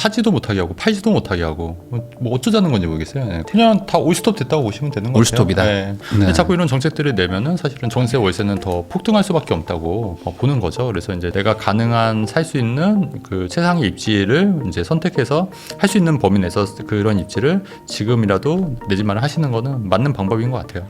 사지도 못하게 하고 팔지도 못하게 하고 뭐 어쩌자는 건지 모르겠어요. 그냥 다 올스톱 됐다고 보시면 되는 거예요. 올스톱이다. 네. 근데 자꾸 이런 정책들을 내면은 사실은 전세 월세는 더 폭등할 수밖에 없다고 보는 거죠. 그래서 이제 내가 가능한 살 수 있는 그 최상의 입지를 이제 선택해서 할 수 있는 범위 내에서 그런 입지를 지금이라도 내 집만을 하시는 거는 맞는 방법인 것 같아요.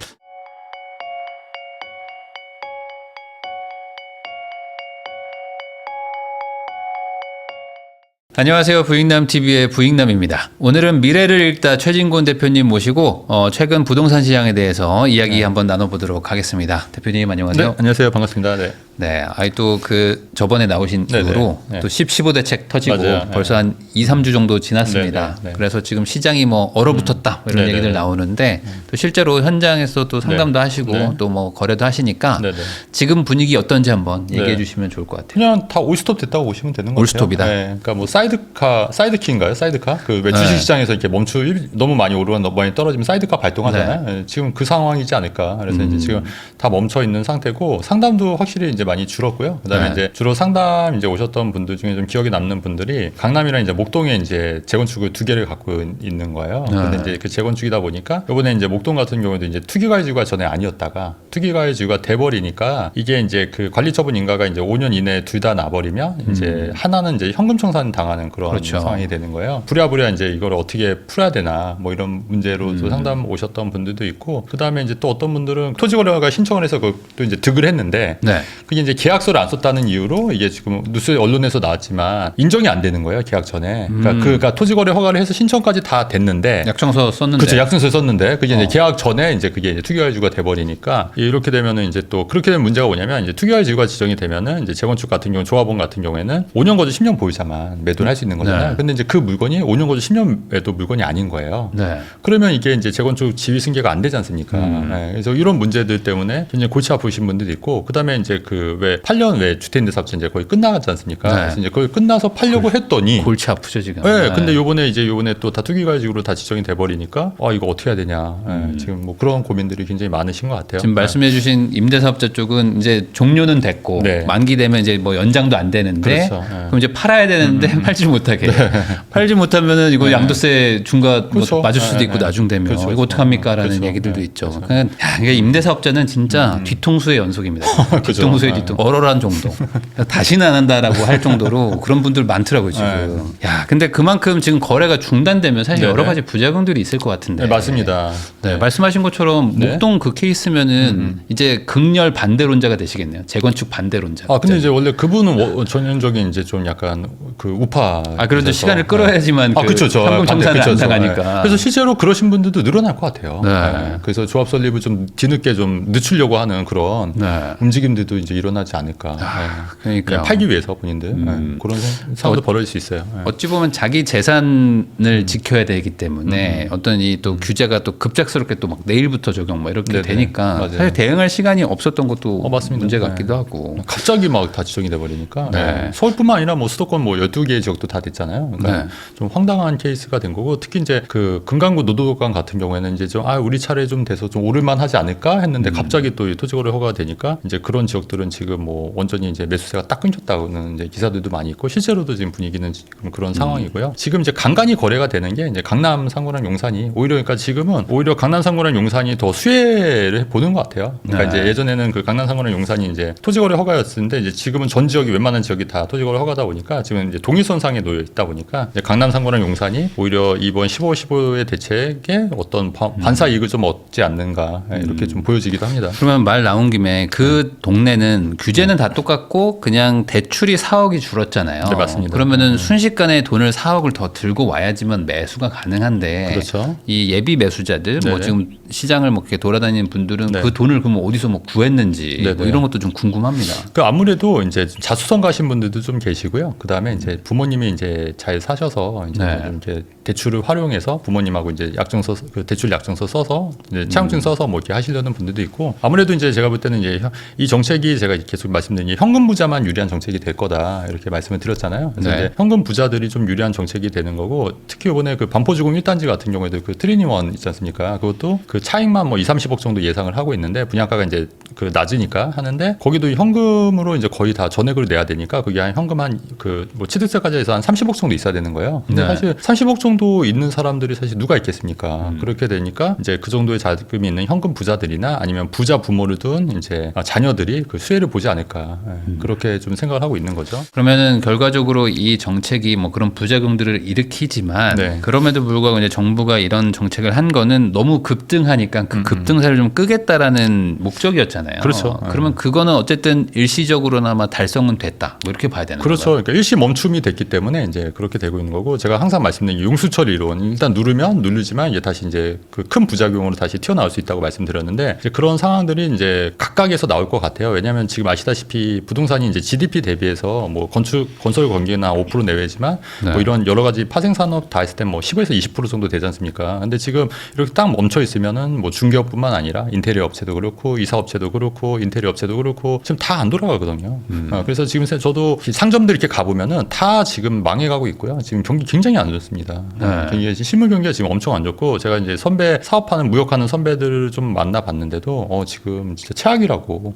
안녕하세요. 부익남TV의 부익남입니다. 오늘은 미래를 읽다 최진곤 대표님 모시고 최근 부동산 시장에 대해서 이야기 한번 나눠보도록 하겠습니다. 대표님 안녕하세요. 네, 안녕하세요. 반갑습니다. 네. 네, 또 그 저번에 나오신 이후로 또 10, 15대 책 터지고 맞아요. 벌써 한 2, 3주 정도 지났습니다. 네네. 그래서 지금 시장이 뭐 얼어붙었다 이런 네네. 얘기들 나오는데 또 실제로 현장에서 또 상담도 하시고 또 뭐 거래도 하시니까 네네. 지금 분위기 어떤지 한번 얘기해 주시면 좋을 것 같아요. 그냥 다 올스톱 됐다고 보시면 되는 거예요. 올스톱이다. 네, 그러니까 뭐 사이드카인가요? 사이드카? 그 왜 주식 시장에서 이렇게 너무 많이 오르면 너무 많이 떨어지면 사이드카 발동하잖아요. 네, 지금 그 상황이지 않을까. 그래서 이제 지금 다 멈춰 있는 상태고 상담도 확실히 이제 많이 줄었고요. 그다음에 이제 주로 상담 이제 오셨던 분들 중에 좀 기억에 남는 분들이 강남이랑 이제 목동에 이제 재건축을 2개를 갖고 있는 거예요. 근데 이제 그 재건축이다 보니까 이번에 이제 목동 같은 경우도 이제 투기과열지구가 전에 아니었다가 투기과열지구가 돼버리니까 이게 이제 그 관리처분 인가가 이제 5년 이내에 둘 다 나버리면 이제 하나는 이제 현금 청산 당하는 그런 그렇죠. 상황이 되는 거예요. 부랴부랴 이제 이걸 어떻게 풀어야 되나 뭐 이런 문제로 또 상담 오셨던 분들도 있고 그다음에 이제 또 어떤 분들은 토지거래가 신청을 해서 또 이제 득을 했는데 네. 그게 이제 계약서를 안 썼다는 이유로 이게 지금 뉴스 언론에서 나왔지만 인정이 안 되는 거예요. 계약 전에. 그러니까 토지거래 허가를 해서 신청까지 다 됐는데 약정서 썼는데. 그렇죠. 약정서 썼는데 그게 이제 계약 전에 이제 그게 이제 투기과열지구가 돼버리니까 이렇게 되면은 이제 또 그렇게 된 문제가 뭐냐면 이제 투기과열지구가 지정이 되면은 이제 재건축 같은 경우 조합원 같은 경우에는 5년 거주 10년 보유자만 매도를 할 수 있는 거잖아요. 네. 근데 이제 그 물건이 5년 거주 10년 매도 물건이 아닌 거예요. 네. 그러면 이게 이제 재건축 지위 승계가 안 되지 않습니까? 네. 그래서 이런 문제들 때문에 굉장히 골치 아프신 분들도 있고 그다음에 이제 그 왜 8년 왜 주택임대사업자 이제 거의 끝나갔지 않습니까? 네. 그래서 이제 거의 끝나서 팔려고 했더니 골치 아프죠 지금. 네, 근데 요번에 또 다 투기과열지구로 다 지정이 돼버리니까 이거 어떻게 해야 되냐. 지금 뭐 그런 고민들이 굉장히 많으신 것 같아요. 지금 말씀해주신 임대사업자 쪽은 이제 종료는 됐고 네. 만기되면 이제 뭐 연장도 안 되는데 그렇죠. 네. 그럼 이제 팔아야 되는데 팔지 못하게 팔지 못하면은 이거 양도세 중과 그렇죠. 뭐 맞을 수도 있고 나중 되면 그렇죠. 이거 어떡합니까라는 그렇죠. 얘기들도 네. 있죠. 그렇죠. 그러니까 이게 임대사업자는 진짜 뒤통수의 연속입니다. 그렇죠. 뒤통수의 뒤통 얼얼한 정도. 다시는 안 한다라고 할 정도로 그런 분들 많더라고요 지금. 야 근데 그만큼 지금 거래가 중단되면 사실 네네. 여러 가지 부작용들이 있을 것 같은데. 네, 맞습니다. 네, 말씀하신 것처럼 네. 목동 그 케이스면은 이제 극렬 반대론자가 되시겠네요. 재건축 반대론자. 근데 이제 원래 그분은 전형적인 이제 좀 약간 그 우파. 그래도 시간을 끌어야지만 그 그쵸. 현금 청산을 안 당하니까. 네. 그래서 실제로 그러신 분들도 늘어날 것 같아요. 네. 네. 그래서 조합 설립을 좀 뒤늦게 좀 늦추려고 하는 그런 네. 움직임들도 이제 일어나지 않을까. 그러니까요. 팔기 위해서 본인들 그런 상황도 벌어질 수 있어요. 네. 어찌 보면 자기 재산을 지켜야 되기 때문에 어떤 이 또 규제가 또 급작스럽게 또 막 내일부터 적용 막 이렇게 네네. 되니까 맞아요. 사실 대응할 시간이 없었던 것도 맞습니다. 문제 네. 같기도 하고. 갑자기 막 다 지정이 돼버리니까 네. 서울뿐만 아니라 뭐 수도권 뭐 12개의 지역도 다 됐잖아요. 그러니까 네. 좀 황당한 케이스가 된 거고 특히 이제 그 금강구 노도강 같은 경우에는 이제 좀 우리 차례 좀 돼서 좀 오를만 하지 않을까 했는데 갑자기 또 토지거래 허가가 되니까 이제 그런 지역들은 지금 뭐 완전히 이제 매수세가 딱 끊겼다는 이제 기사들도 많이 있고 실제로도 지금 분위기는 지금 그런 상황이고요. 지금 이제 간간히 거래가 되는 게 이제 강남 상구랑 용산이 그러니까 지금은 오히려 강남 상구랑 용산이 더 수혜를 보는 것 같아요. 그러니까 네. 이제 예전에는 그 강남 상구랑 용산이 이제 토지거래 허가였는데 이제 지금은 전 지역이 웬만한 지역이 다 토지거래 허가다 보니까 지금 이제 동일선상에 놓여 있다 보니까 이제 강남 상구랑 용산이 오히려 이번 15의 대책에 어떤 반사 이익을 좀 얻지 않는가 이렇게 좀 보여지기도 합니다. 그러면 말 나온 김에 그 동네는 규제는 다 똑같고 그냥 대출이 4억이 줄었잖아요. 네, 맞습니다. 그러면은 순식간에 돈을 4억을 더 들고 와야지만 매수가 가능한데 그렇죠. 이 예비 매수자들 뭐 네네. 지금 시장을 뭐 이렇게 돌아다니는 분들은 네. 그 돈을 그러면 어디서 뭐 구했는지 네네. 뭐 이런 것도 좀 궁금합니다. 그 아무래도 이제 자수성 가신 분들도 좀 계시고요. 그 다음에 이제 부모님이 이제 잘 사셔서 이제 네. 좀 이렇게 대출을 활용해서 부모님하고 이제 약정서 그 대출 약정서 써서 이제 채용증 써서 뭐 이렇게 하시려는 분들도 있고 아무래도 이제 제가 볼 때는 이제 이 정책이 제가 계속 말씀드린 게 현금 부자만 유리한 정책이 될 거다 이렇게 말씀을 드렸잖아요. 그래서 네. 이제 현금 부자들이 좀 유리한 정책이 되는 거고 특히 이번에 그 반포주공 1단지 같은 경우에도 그 트리니원 있지 않습니까? 그것도 그 차익만 뭐 2, 30억 정도 예상을 하고 있는데 분양가가 이제 그 낮으니까 하는데 거기도 현금으로 이제 거의 다 전액을 내야 되니까 그게 한 현금 한 그 뭐 취득세까지 해서 한 30억 정도 있어야 되는 거예요. 근데 네. 사실 30억 정도 있는 사람들이 사실 누가 있겠습니까? 그렇게 되니까 이제 그 정도의 자금이 있는 현금 부자들이나 아니면 부자 부모를 둔 이제 자녀들이 그 수혜를 보지 않을까 그렇게 좀 생각을 하고 있는 거죠. 그러면은 결과적으로 이 정책이 뭐 그런 부작용들을 일으키지만 네. 그럼에도 불구하고 이제 정부가 이런 정책을 한 거는 너무 급등하니까 그 급등세를 좀 끄겠다라는 목적이었잖아요. 그렇죠. 그러면 그거는 어쨌든 일시적으로나마 달성은 됐다. 뭐 이렇게 봐야 되는 그렇죠. 건가요? 그러니까 일시 멈춤이 됐기 때문에 이제 그렇게 되고 있는 거고 제가 항상 말씀드린 용수철 이론 일단 누르면 누르지만 이제 다시 이제 그 큰 부작용으로 다시 튀어나올 수 있다고 말씀드렸는데 이제 그런 상황들이 이제 각각에서 나올 것 같아요. 왜냐하면 지금 아시다시피 부동산이 이제 GDP 대비해서 뭐 건설 관계나 5% 내외지만 네. 뭐 이런 여러 가지 파생 산업 다 했을 때 뭐 10에서 20% 정도 되지 않습니까? 근데 지금 이렇게 딱 멈춰 있으면은 뭐 중개업뿐만 아니라 인테리어 업체도 그렇고 이사 업체도 그렇고 인테리어 업체도 그렇고 지금 다 안 돌아가거든요. 그래서 지금 저도 상점들 이렇게 가보면은 다 지금 망해가고 있고요. 지금 경기 굉장히 안 좋습니다. 네. 굉장히 실물 경기가 지금 엄청 안 좋고 제가 이제 선배 사업하는 무역하는 선배들을 좀 만나봤는데도 지금 진짜 최악이라고.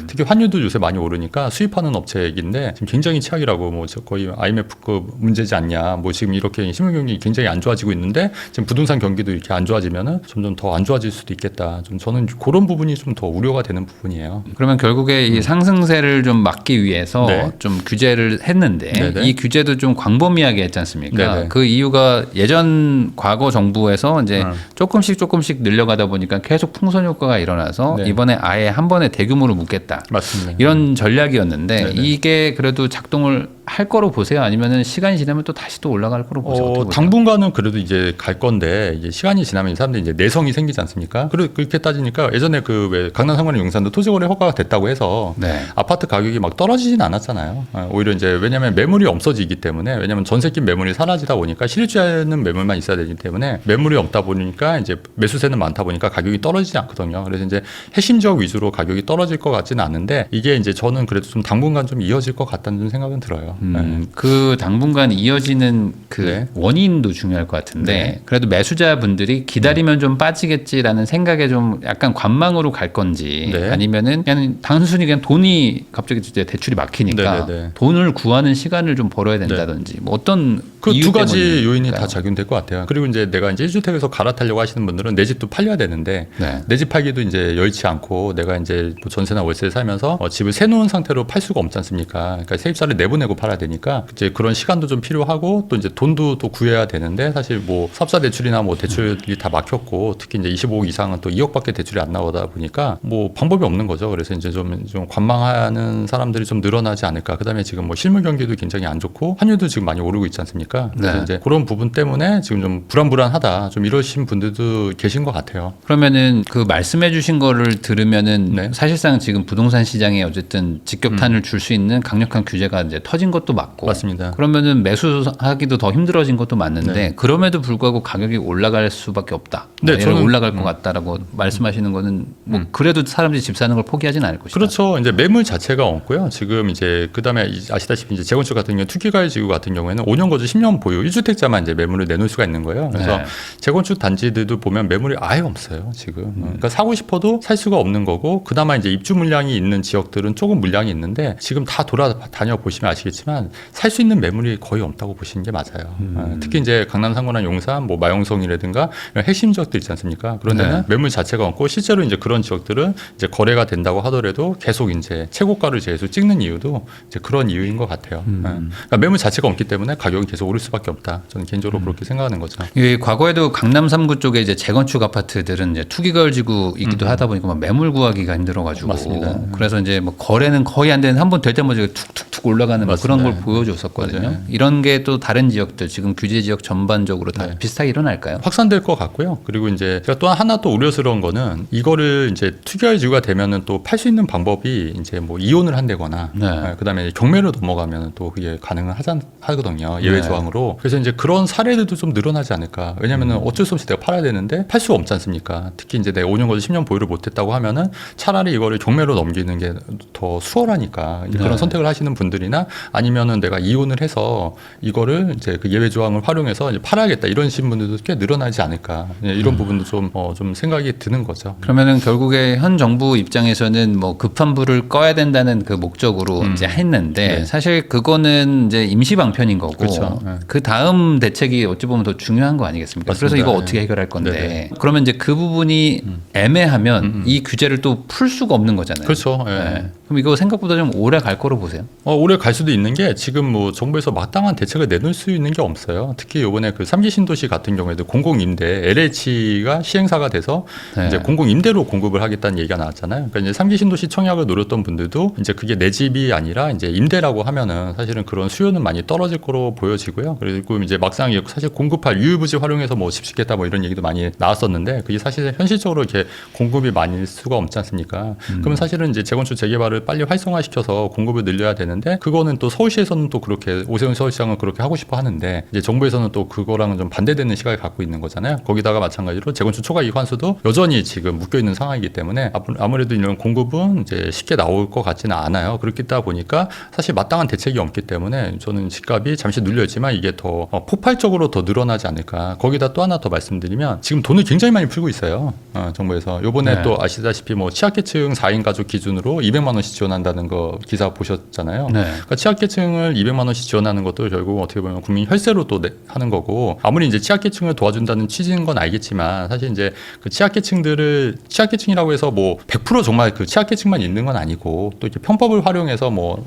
특히 환율도 요새 많이 오르니까 수입하는 업체인데 지금 굉장히 최악이라고 뭐 거의 IMF급 문제지 않냐. 뭐 지금 이렇게 실물 경기 굉장히 안 좋아지고 있는데 지금 부동산 경기도 이렇게 안 좋아지면은 점점 더 안 좋아질 수도 있겠다. 좀 저는 그런 부분이 좀 더 우려가 되는 부분이에요. 그러면 결국에 이 상승세를 좀 막기 위해서 네. 좀 규제를 했는데 네네. 이 규제도 좀 광범위하게 했지 않습니까? 네네. 그 이유가 예전 과거 정부에서 이제 조금씩 늘려가다 보니까 계속 풍선 효과가 일어나서 네. 이번에 아예 한 번에 대규모로 묶겠다. 맞습니다. 이런 전략이었는데 네네. 이게 그래도 작동을 할 거로 보세요? 아니면은 시간이 지나면 또 다시 또 올라갈 거로 보세요? 어떻게 보세요? 당분간은 그래도 이제 갈 건데 이제 시간이 지나면 사람들이 이제 내성이 생기지 않습니까? 그렇게 따지니까 예전에 그 왜 강남 상권의 용산도 토지거래 허가가 됐다고 해서 네. 아파트 가격이 막 떨어지진 않았잖아요. 오히려 이제 왜냐하면 매물이 없어지기 때문에 왜냐하면 전세 낀 매물이 사라지다 보니까 실주하는 매물만 있어야 되기 때문에 매물이 없다 보니까 이제 매수세는 많다 보니까 가격이 떨어지지 않거든요. 그래서 이제 핵심 지역 위주로 가격이 떨어질 것 같지는 않은데 이게 이제 저는 그래도 좀 당분간 좀 이어질 것 같다는 좀 생각은 들어요. 네. 그 당분간 이어지는 그 네. 원인도 중요할 것 같은데 네. 그래도 매수자분들이 기다리면 좀 빠지겠지라는 생각에 좀 약간 관망으로 갈 건지 네. 아니면은 그냥 단순히 그냥 돈이 갑자기 이제 대출이 막히니까 네네네. 돈을 구하는 시간을 좀 벌어야 된다든지 뭐 어떤 그 이유 두 가지 때문일까요? 요인이 다 작용될 것 같아요. 그리고 이제 내가 이제 1주택에서 갈아타려고 하시는 분들은 내 집도 팔려야 되는데 네. 내 집 팔기도 이제 여의치 않고 내가 이제 뭐 전세나 월세를 살면서 집을 세놓은 상태로 팔 수가 없지 않습니까? 그러니까 세입자를 내보내고 팔아야 되니까 이제 그런 시간도 좀 필요하고 또 이제 돈도 또 구해야 되는데 사실 뭐 사업자 대출이나 뭐 대출이 다 막혔고 특히 이제 25억 이상은 또 2억밖에 대출이 안 나오다 보니까 뭐 방법이 없는 거죠. 그래서 이제 좀 관망하는 사람들이 좀 늘어나지 않을까. 그다음에 지금 뭐 실물 경기도 굉장히 안 좋고 환율도 지금 많이 오르고 있지 않습니까? 그래서 네. 이제 그런 부분 때문에 지금 좀 불안불안하다 좀 이러신 분들도 계신 것 같아요. 그러면은 그 말씀해 주신 거를 들으면은 네. 사실상 지금 부동산 시장에 어쨌든 직격탄을 줄 수 있는 강력한 규제가 이제 터진 것도 맞고 맞습니다. 그러면은 매수하기도 더 힘들어진 것도 맞는데 네. 그럼에도 불구하고 가격이 올라갈 수밖에 없다. 네, 예를 저는- 올라갈 것 같다라고 말씀하시는 거는 뭐 그래도 사람들이 집 사는 걸 포기하진 않을 것이다. 그렇죠. 이제 매물 자체가 없고요. 지금 이제 그다음에 아시다시피 이제 재건축 같은 경우 투기가일 지구 같은 경우에는 5년 거주 10년 보유 1주택자만 이제 매물을 내놓을 수가 있는 거예요. 그래서 네. 재건축 단지들도 보면 매물이 아예 없어요. 지금. 그러니까 사고 싶어도 살 수가 없는 거고 그나마 이제 입주 물량이 있는 지역들은 조금 물량이 있는데 지금 다 돌아다녀 보시면 아시겠지만 살 수 있는 매물이 거의 없다고 보시는 게 맞아요. 특히 이제 강남 상권이나 용산, 뭐 마용성이라든가 이런 핵심 지역들 있지 않습니까? 그런 데는 네. 매물 자체가 없고 실제로 이제 그런 지역들은 이제 거래가 된다고 하더라도 계속 이제 최고가를 계속 찍는 이유도 이제 그런 이유인 것 같아요. 그러니까 매물 자체가 없기 때문에 가격이 계속 오를 수밖에 없다. 저는 개인적으로 그렇게 생각하는 거죠. 이 과거에도 강남 3구 쪽에 이제 재건축 아파트들은 이제 투기가을 지구이기도 하다 보니까 막 매물 구하기가 힘들어가지고 맞습니다. 그래서 이제 뭐 거래는 거의 안 되는 한 번 될 때마다 툭툭툭 올라가는 뭐 그런 그런 걸 네. 보여줬었거든요. 맞아요. 이런 게 또 다른 지역들 지금 규제 지역 전반적으로 다 네. 비슷하게 일어날까요? 확산될 것 같고요. 그리고 이제 제가 또 하나 또 우려스러운 거는 이거를 이제 투기할지구가 되면은 또 팔 수 있는 방법이 이제 뭐 이혼을 한다거나 네. 그다음에 경매로 넘어가면 또 그게 가능은 하거든요. 예외 네. 조항으로. 그래서 이제 그런 사례들도 좀 늘어나지 않을까. 왜냐면은 어쩔 수 없이 내가 팔아야 되는데 팔 수가 없지 않습니까? 특히 이제 내가 5년 거듭 10년 보유를 못했다고 하면은 차라리 이거를 경매로 넘기는 게 더 수월하니까 이제 네. 그런 선택을 하시는 분들이나 아니면은 내가 이혼을 해서 이거를 이제 그 예외 조항을 활용해서 이제 팔아야겠다 이런 신 분들도 꽤 늘어나지 않을까. 이런 부분도 좀 생각이 드는 거죠. 그러면은 결국에 현 정부 입장에서는 뭐 급한 불을 꺼야 된다는 그 목적으로 이제 했는데 네. 사실 그거는 이제 임시 방편인 거고 그렇죠. 네. 그 다음 대책이 어찌 보면 더 중요한 거 아니겠습니까? 그래서 맞습니다. 이거 네. 어떻게 해결할 건데 네네. 그러면 이제 그 부분이 애매하면 이 규제를 또 풀 수가 없는 거잖아요. 그렇죠. 예. 네. 그럼 이거 생각보다 좀 오래 갈 거로 보세요. 오래 갈 수도 있는 게 지금 뭐 정부에서 마땅한 대책을 내놓을 수 있는 게 없어요. 특히 이번에 그 3기 신도시 같은 경우에도 공공임대 LH가 시행사가 돼서 네. 이제 공공임대로 공급을 하겠다는 얘기가 나왔잖아요. 그러니까 이제 3기 신도시 청약을 노렸던 분들도 이제 그게 내 집이 아니라 이제 임대라고 하면은 사실은 그런 수요는 많이 떨어질 거로 보여지고요. 그리고 이제 막상 사실 공급할 유휴부지 활용해서 뭐 집 짓겠다 뭐 이런 얘기도 많이 나왔었는데 그게 사실 현실적으로 이렇게 공급이 많을 수가 없지 않습니까? 그러면 사실은 이제 재건축 재개발을 빨리 활성화시켜서 공급을 늘려야 되는데 그거는 또 서울시에서는 또 그렇게 오세훈 서울시장은 그렇게 하고 싶어 하는데 이제 정부에서는 또 그거랑은 좀 반대되는 시각을 갖고 있는 거잖아요. 거기다가 마찬가지로 재건축 초과이익 환수도 여전히 지금 묶여 있는 상황이기 때문에 아무래도 이런 공급은 이제 쉽게 나올 것 같지는 않아요. 그렇기 보니까 사실 마땅한 대책이 없기 때문에 저는 집값이 잠시 눌려있지만 이게 더 폭발적으로 더 늘어나지 않을까. 거기다 또 하나 더 말씀드리면 지금 돈을 굉장히 많이 풀고 있어요. 정부에서 요번에 네. 또 아시다시피 뭐 취약계층 4인 가족 기준으로 200만 원씩 지원한다는 거 기사 보셨잖아요. 네. 그러니까 취약계층을 200만 원씩 지원하는 것도 결국 어떻게 보면 국민 혈세로 또 하는 거고 아무리 이제 취약계층을 도와준다는 취지인 건 알겠지만 사실 이제 그 취약계층이라고 해서 뭐 100% 정말 그 취약계층만 있는 건 아니고 또 이렇게 편법을 활용해서 뭐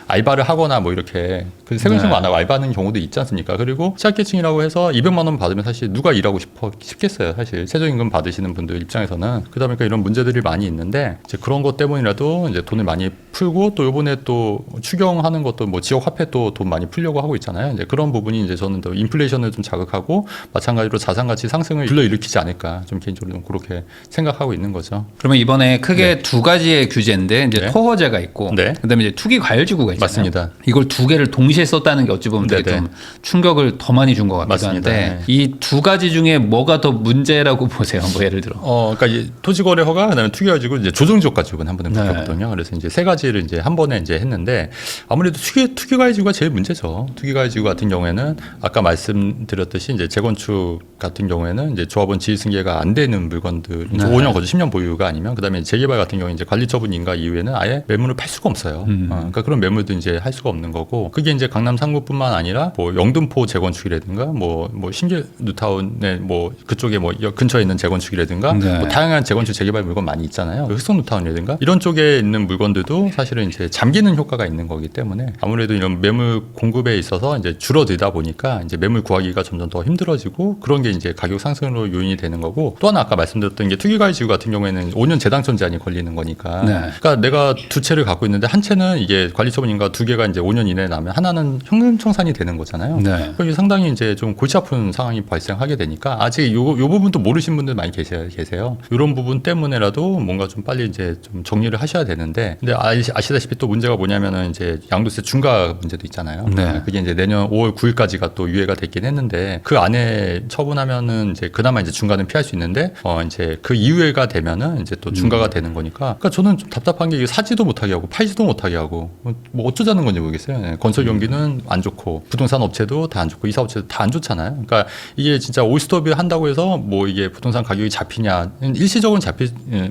알바를 하거나 뭐 이렇게 그 세금 신고 안 하고 알바하는 경우도 있지 않습니까? 그리고 취약계층이라고 해서 200만 원 받으면 사실 누가 일하고 싶겠어요. 사실 최저임금 받으시는 분들 입장에서는 그러다 보니까 이런 문제들이 많이 있는데 이제 그런 것 때문이라도 이제 돈을 많이 풀고 또 이번에 또 추경하는 것도 뭐 지역 화폐 또 돈 많이 풀려고 하고 있잖아요. 이제 그런 부분이 이제 저는 더 인플레이션을 좀 자극하고 마찬가지로 자산 가치 상승을 불러일으키지 않을까 좀 개인적으로 좀 그렇게 생각하고 있는 거죠. 그러면 이번에 크게 두 가지의 규제인데 이제 네. 토호제가 있고 네. 그다음에 이제 투기과열지구가 있잖아요. 맞습니다. 이걸 두 개를 동시에 썼다는 게 어찌 보면 되게 네네. 좀 충격을 더 많이 준 것 같기도 맞습니다. 한데 네. 이 두 가지 중에 뭐가 더 문제라고 보세요? 뭐 예를 들어. 그러니까 이 토지거래 허가 그다음에 투기가지고 이제 조정지역 가지고는 한 번에 네. 묶였거든요. 그래서 이제 세 가지를 이제 한 번에 이제 했는데 아무래도 투기가지구가 제일 문제죠. 투기가지구 같은 경우에는 아까 말씀드렸듯이 이제 재건축 같은 경우에는 이제 조합원 지위 승계가 안 되는 물건들 이제 네. 5년 거주 10년 보유가 아니면 그다음에 재개발 같은 경우에 이제 관리처분 인가 이후에는 아예 매물을 팔 수가 없어요. 그러니까 그런 매물도 이제 할 수가 없는 거고 그게 이제 강남 3구뿐만 아니라 뭐 영등포 재건축이라든가 뭐 신길 뉴타운의 뭐 그쪽에 뭐 근처에 있는 재건축이라든가 네. 뭐 다양한 재건축 재개발 물건 많이 있잖아요. 흑성 뉴타운이라든가 이런 쪽에 있는 물건들도 사실은 이제 잠기는 효과가 있는 거기 때문에 아무래도 이런 매물 공급에 있어서 이제 줄어들다 보니까 이제 매물 구하기가 점점 더 힘들어지고 그런 게 이제 가격 상승으로 요인이 되는 거고 또 하나 아까 말씀드렸던 게 투기과열지구 같은 경우에는 5년 재당첨 제한이 걸리는 거니까 네. 그러니까 내가 두 채를 갖고 있는데 한 채는 이게 관리처분인가 두 개가 이제 5년 이내에 나면 하나는 현금 청산이 되는 거잖아요. 네. 그럼 상당히 이제 좀 골치 아픈 상황이 발생하게 되니까 아직 요 부분도 모르신 분들 많이 계세요. 이런 부분 때문에라도 뭔가 좀 빨리 이제 좀 정리를 하셔야 되는데 근데 아시다시피 또 문제가 뭐냐면은 이제 양도세 중과 문제도 있잖아요. 네. 그게 이제 내년 5월 9일까지가 또 유예가 됐긴 했는데 그 안에 처분하면은 이제 그나마 이제 중과는 피할 수 있는데 이제 그 이후에가 되면은 이제 또 중과가 되는 거니까 그러니까 저는 좀 답답한 게 이게 사지도 못하게 하고 팔지도 못하게 하고 뭐 어쩌자는 건지 모르겠어요. 네, 건설 경기는 안 좋고 부동산 업체도 다 안 좋고 이사 업체도 다 안 좋잖아요. 그러니까 이게 진짜 올스톱을 한다고 해서 뭐 이게 부동산 가격이 잡히냐 일시적으로는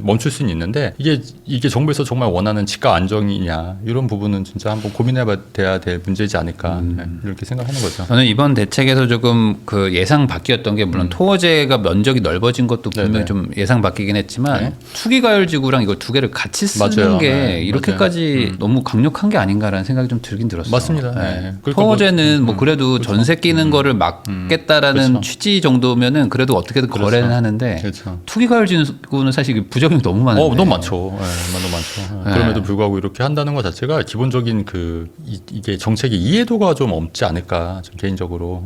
멈출 수는 있는데 이게 정부에서 정말 원하는 집값 안정이냐 이런 부분은 진짜 한번 고민해봐야 될 문제이지 않을까 이렇게 생각하는 거죠. 저는 이번 대책에서 조금 그 예상 바뀌었던 게 물론 토어제가 면적이 넓어진 것도 분명히 네네. 좀 예상 바뀌긴 했지만 네. 투기과열지구랑 이거 두 개를 같이 쓰는 맞아요. 게 네, 이렇게까지 너무 강력한 게 아닌가라는 생각이 좀 들긴 들었어요. 맞습니다. 네. 그러니까 토어제는 뭐 그래도 전세 끼는 거를 막겠다라는 그렇죠. 취지 정도면은 그래도 어떻게든 그렇죠. 거래는 하는데 그렇죠. 투기과열지구는 사실 이게 부작용이 너무 많은데. 너무 많죠. 네, 너무 많죠. 네. 그럼에도 불구하고 이렇게 한다는 것 자체가 기본적인 그 이게 정책의 이해도가 좀 없지 않을까 좀 개인적으로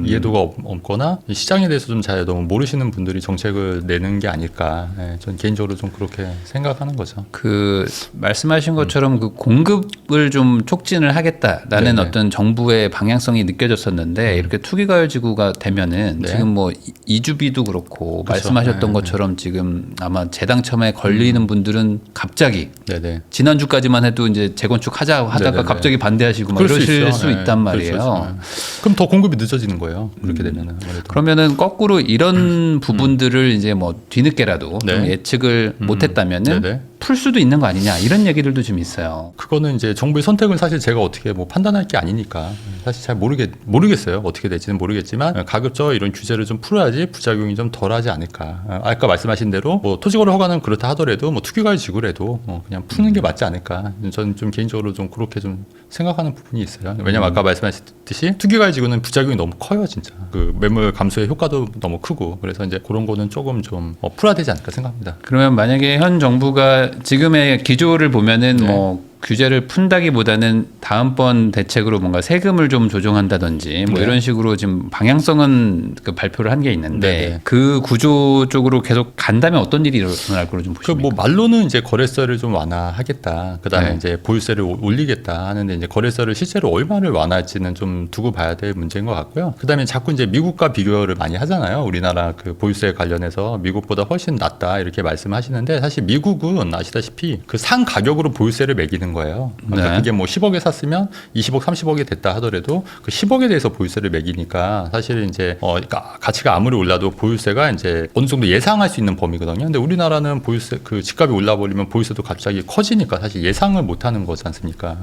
이해도가 없거나 시장에 대해서 좀 잘 너무 모르시는 분들이 정책을 내는 게 아닐까. 예, 전 개인적으로 좀 그렇게 생각하는 거죠. 그 말씀하신 것처럼 그 공급을 좀 촉진을 하겠다라는 네네. 어떤 정부의 방향성이 느껴졌었는데 이렇게 투기과열지구가 되면은 네. 지금 뭐 이주비도 그렇고 그렇죠. 말씀하셨던 네. 것처럼 지금 아마 재당첨에 걸리는 분들은 갑자기 네네. 지난주까지만 해도 이제 재건축 하다가 네네네. 갑자기 반대하시고 막 그럴 수 이러실 있죠. 수 네, 있단 그럴 수 말이에요. 있죠. 네. 그럼 더 공급이 늦어지는 거예요. 그렇게 되면은 아무래도. 그러면은 거꾸로 이런 부분들을 이제 뭐 뒤늦게라도 네. 좀 예측을 못했다면은 네네. 풀 수도 있는 거 아니냐 이런 얘기들도 좀 있어요. 그거는 이제 정부의 선택을 사실 제가 어떻게 뭐 판단할 게 아니니까 사실 잘 모르겠어요. 어떻게 될지는 모르겠지만 가급적 이런 규제를 좀 풀어야지 부작용이 좀 덜하지 않을까. 아까 말씀하신 대로 뭐 토지거래 허가는 그렇다 하더라도 뭐 투기과열 지구라도 그냥 푸는 게 맞지 않을까. 저는 좀 개인적으로 좀 그렇게 좀 생각하는 부분이 있어요. 왜냐면 아까 말씀하셨듯이 투기과열 지구는 부작용이 너무 커요, 진짜. 그 매물 감소의 효과도 너무 크고 그래서 이제 그런 거는 조금 좀 풀어야 되지 않을까 생각합니다. 그러면 만약에 현 정부가 지금의 기조를 보면은 네. 뭐 규제를 푼다기보다는 다음번 대책으로 뭔가 세금을 좀 조정한다든지 뭐 네. 이런 식으로 지금 방향성은 그 발표를 한 게 있는데 네네. 그 구조 쪽으로 계속 간다면 어떤 일이 일어날 거로 좀 그 보십니까? 뭐 말로는 이제 거래세를 좀 완화하겠다. 그다음에 네. 이제 보유세를 올리겠다 하는데 이제 거래세를 실제로 얼마를 완화할지는 좀 두고 봐야 될 문제인 것 같고요. 그다음에 자꾸 이제 미국과 비교를 많이 하잖아요. 우리나라 그 보유세 관련해서 미국보다 훨씬 낮다 이렇게 말씀하시는데 사실 미국은 아시다시피 그 상 가격으로 보유세를 매기는 거예요. 그러니까 네. 그게 뭐 10억에 샀으면 20억, 30억이 됐다 하더라도 그 10억에 대해서 보유세를 매기니까 사실 이제 그러니까 가치가 아무리 올라도 보유세가 이제 어느 정도 예상할 수 있는 범위거든요. 근데 우리나라는 보유세 그 집값이 올라버리면 보유세도 갑자기 커지니까 사실 예상을 못 하는 거지 않습니까?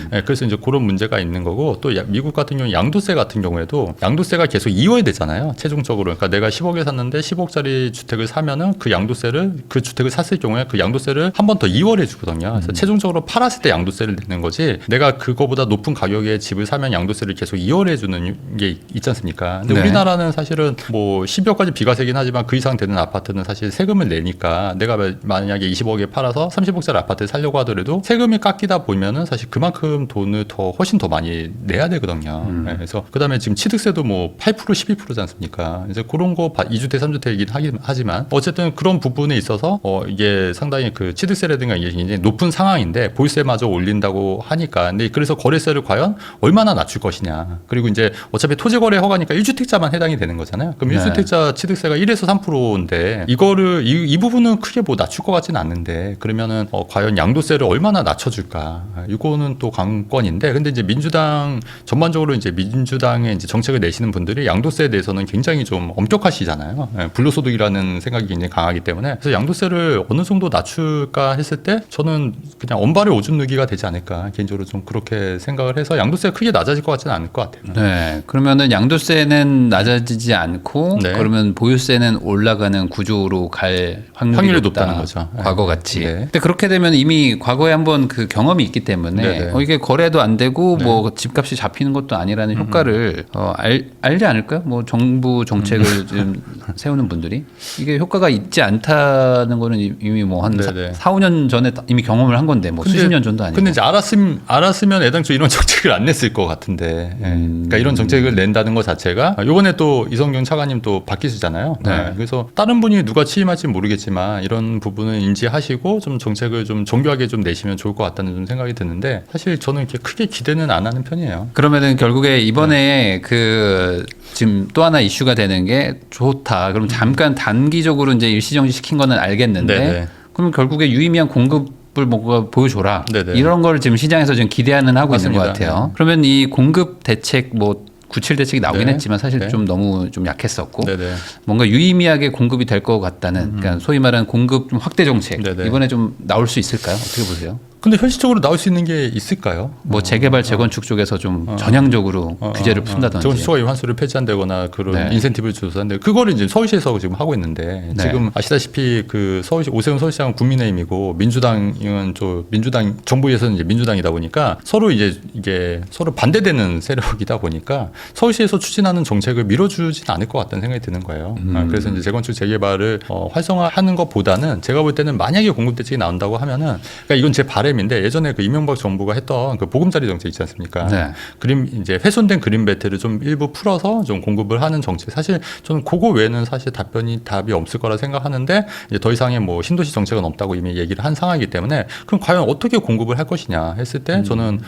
네, 그래서 이제 그런 문제가 있는 거고 또 미국 같은 경우 양도세 같은 경우에도 양도세가 계속 이어야 되잖아요. 최종적으로. 그러니까 내가 10억에 샀는데 10억짜리 주택을 사면은 그 양도세를 그 주택을 샀을 경우에 그 양도세를 한 번 더 이월해 주거든요. 그래서 최종적으로 팔았을 때 양도세를 내는 거지 내가 그거보다 높은 가격의 집을 사면 양도세를 계속 이월해 주는 게 있지 않습니까? 근데 네. 우리나라는 사실은 뭐 10억까지 비과세긴 하지만 그 이상 되는 아파트는 사실 세금을 내니까 내가 만약에 20억에 팔아서 30억짜리 아파트를 살려고 하더라도 세금이 깎이다 보면은 사실 그만큼 돈을 훨씬 더 많이 내야 되거든요. 네, 그래서 그다음에 지금 취득세도 뭐 8% 12%지 않습니까? 이제 그런 거 2주택 3주택이긴 하지만 어쨌든 그런 부분에 있어서 이게 상당히 그 취득세라든가 이게 굉장히 높은 상황인데 보유세마저 올린다고 하니까 근데 그래서 거래세를 과연 얼마나 낮출 것이냐. 그리고 이제 어차피 토지거래 허가니까 1주택자만 해당이 되는 거잖아요. 그럼 네. 1주택자 취득세가 1에서 3%인데 이거를 이 부분은 크게 뭐 낮출 것 같지는 않는데 그러면은 과연 양도세를 얼마나 낮춰줄까? 이거는 또 관건인데 근데 이제 민주당 전반적으로 이제 민주당의 이제 정책을 내시는 분들이 양도세에 대해서는 굉장히 좀 엄격하시잖아요. 불로소득이라는 생각이 굉장히 강하기 때문에 그래서 양도세를 어느 정도 낮출까 했을 때 저는 그냥 언발의 오줌 누기가 되지 않을까 개인적으로 좀 그렇게 생각을 해서 양도세가 크게 낮아질 것 같지는 않을 것 같아요. 네, 그러면은 양도세는 낮아지지 않고 네. 그러면 보유세는 올라가는 구조로 갈 확률이 높다는 거죠. 과거 같이. 네. 근데 그렇게 되면 이미 과거에 한번 그 경험이 있기 때문에 네네. 이게 거래도 안 되고 네. 뭐 집값이 잡히는 것도 아니라는 효과를 알지 않을까요? 뭐 정부 정책을 지금 세우는 분들이 이게 효과가 있지 않다는 거는 이미 뭐 한 네네. 4, 5년 전에 이미 경험을 한 건데 뭐 수십 년 전도 아니고. 근데 이제 알았으면 애당초 이런 정책을 안 냈을 것 같은데. 그러니까 이런 정책을 낸다는 것 자체가 이번에 또 이성균 차관님 또 바뀌시잖아요. 네. 그래서 다른 분이 누가 취임할지는 모르겠지만 이런 부분은 인지하시고 좀 정책을 좀 정교하게 좀 내시면 좋을 것 같다는 좀 생각이 드는데 사실 저는 이렇게 크게 기대는 안 하는 편이에요. 그러면은 결국에 이번에 그 지금 또 하나 이슈가 되는 게 좋다. 그럼 잠깐 단기적으로 이제 일시정지 시킨 거는 알겠는데 네네. 그럼 결국에 유의미한 공급을 뭔가 보여줘라. 네네. 이런 걸 지금 시장에서 지금 기대하는 하고 있는 것 맞습니다. 같아요. 그러면 이 공급 대책 뭐 97 대책이 나오긴 네. 했지만 사실 네. 좀 너무 좀 약했었고 네네. 뭔가 유의미하게 공급이 될 것 같다는 그러니까 소위 말하는 공급 좀 확대 정책 네네. 이번에 좀 나올 수 있을까요? 어떻게 보세요? 근데 현실적으로 나올 수 있는 게 있을까요? 뭐 재개발 재건축 쪽에서 좀 전향적으로 규제를 푼다든지. 재건축 환수를 폐지한다거나 그런 네. 인센티브를 줘서는데 그거를 이제 서울시에서 지금 하고 있는데 네. 지금 아시다시피 그 서울시 오세훈 서울시장은 국민의힘이고 민주당은 민주당 정부에서는 이제 민주당이다 보니까 서로 이제 이게 서로 반대되는 세력이다 보니까 서울시에서 추진하는 정책을 밀어주진 않을 것 같다는 생각이 드는 거예요. 그래서 이제 재건축 재개발을 활성화하는 것보다는 제가 볼 때는 만약에 공급 대책이 나온다고 하면은 그러니까 이건 제 바람이 프로그램인데 예전에 그 이명박 정부가 했던 그 보금자리 정책 있지 않습니까? 네. 이제 훼손된 그린벨트를 좀 일부 풀어서 좀 공급을 하는 정책. 사실 저는 그거 외에는 사실 답이 없을 거라 생각하는데 이제 더 이상의 뭐 신도시 정책은 없다고 이미 얘기를 한 상황이기 때문에 그럼 과연 어떻게 공급을 할 것이냐 했을 때 저는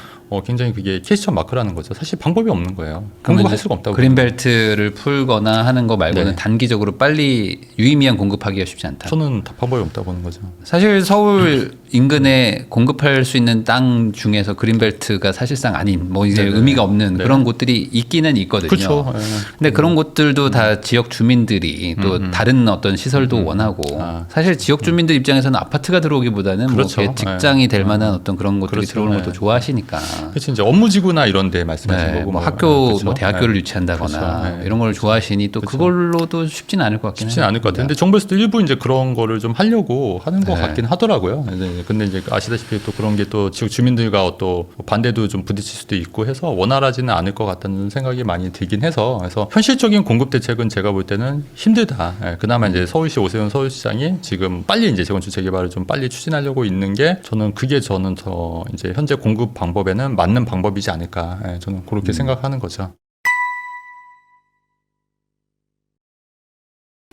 굉장히 그게 퀘스천 마크라는 거죠. 사실 방법이 없는 거예요. 공급할 수가 없다고. 그린벨트를 풀거나 하는 거 말고는 네. 단기적으로 빨리 유의미한 공급하기가 쉽지 않다. 저는 방법이 없다고 보는 거죠. 사실 서울 인근에 공급할 수 있는 땅 중에서 그린벨트가 사실상 아닌 뭐 이제 네네. 의미가 없는 네. 그런 곳들이 있기는 있거든요. 그렇죠. 근데 그런 곳들도 다 지역 주민들이 또 다른 어떤 시설도 원하고 사실 지역 주민들 입장에서는 아파트가 들어오기보다는 그렇죠. 뭐 이렇게 직장이 될 만한 어떤 그런 것들이 그렇죠. 들어오는 것도 좋아하시니까. 그렇죠. 이제 업무지구나 이런 데 말씀하신 네, 거고 뭐 학교, 그렇죠. 뭐 대학교를 네. 유치한다거나 그렇죠. 네. 이런 걸 좋아하시니 또 그렇죠. 그걸로도 쉽지는 않을 것 같긴 해요. 쉽지는 않을 것 같아요. 근데 정부에서도 일부 이제 그런 거를 좀 하려고 하는 것 네. 같긴 하더라고요. 근데 이제 아시다시피 또 그런 게 또 지역 주민들과 또 반대도 좀 부딪힐 수도 있고 해서 원활하지는 않을 것 같다는 생각이 많이 들긴 해서 그래서 현실적인 공급 대책은 제가 볼 때는 힘들다. 그나마 이제 서울시 오세훈 서울시장이 지금 빨리 이제 재건축 재개발을 좀 빨리 추진하려고 있는 게 저는 더 이제 현재 공급 방법에는 맞는 방법이지 않을까. 저는 그렇게 생각하는 거죠.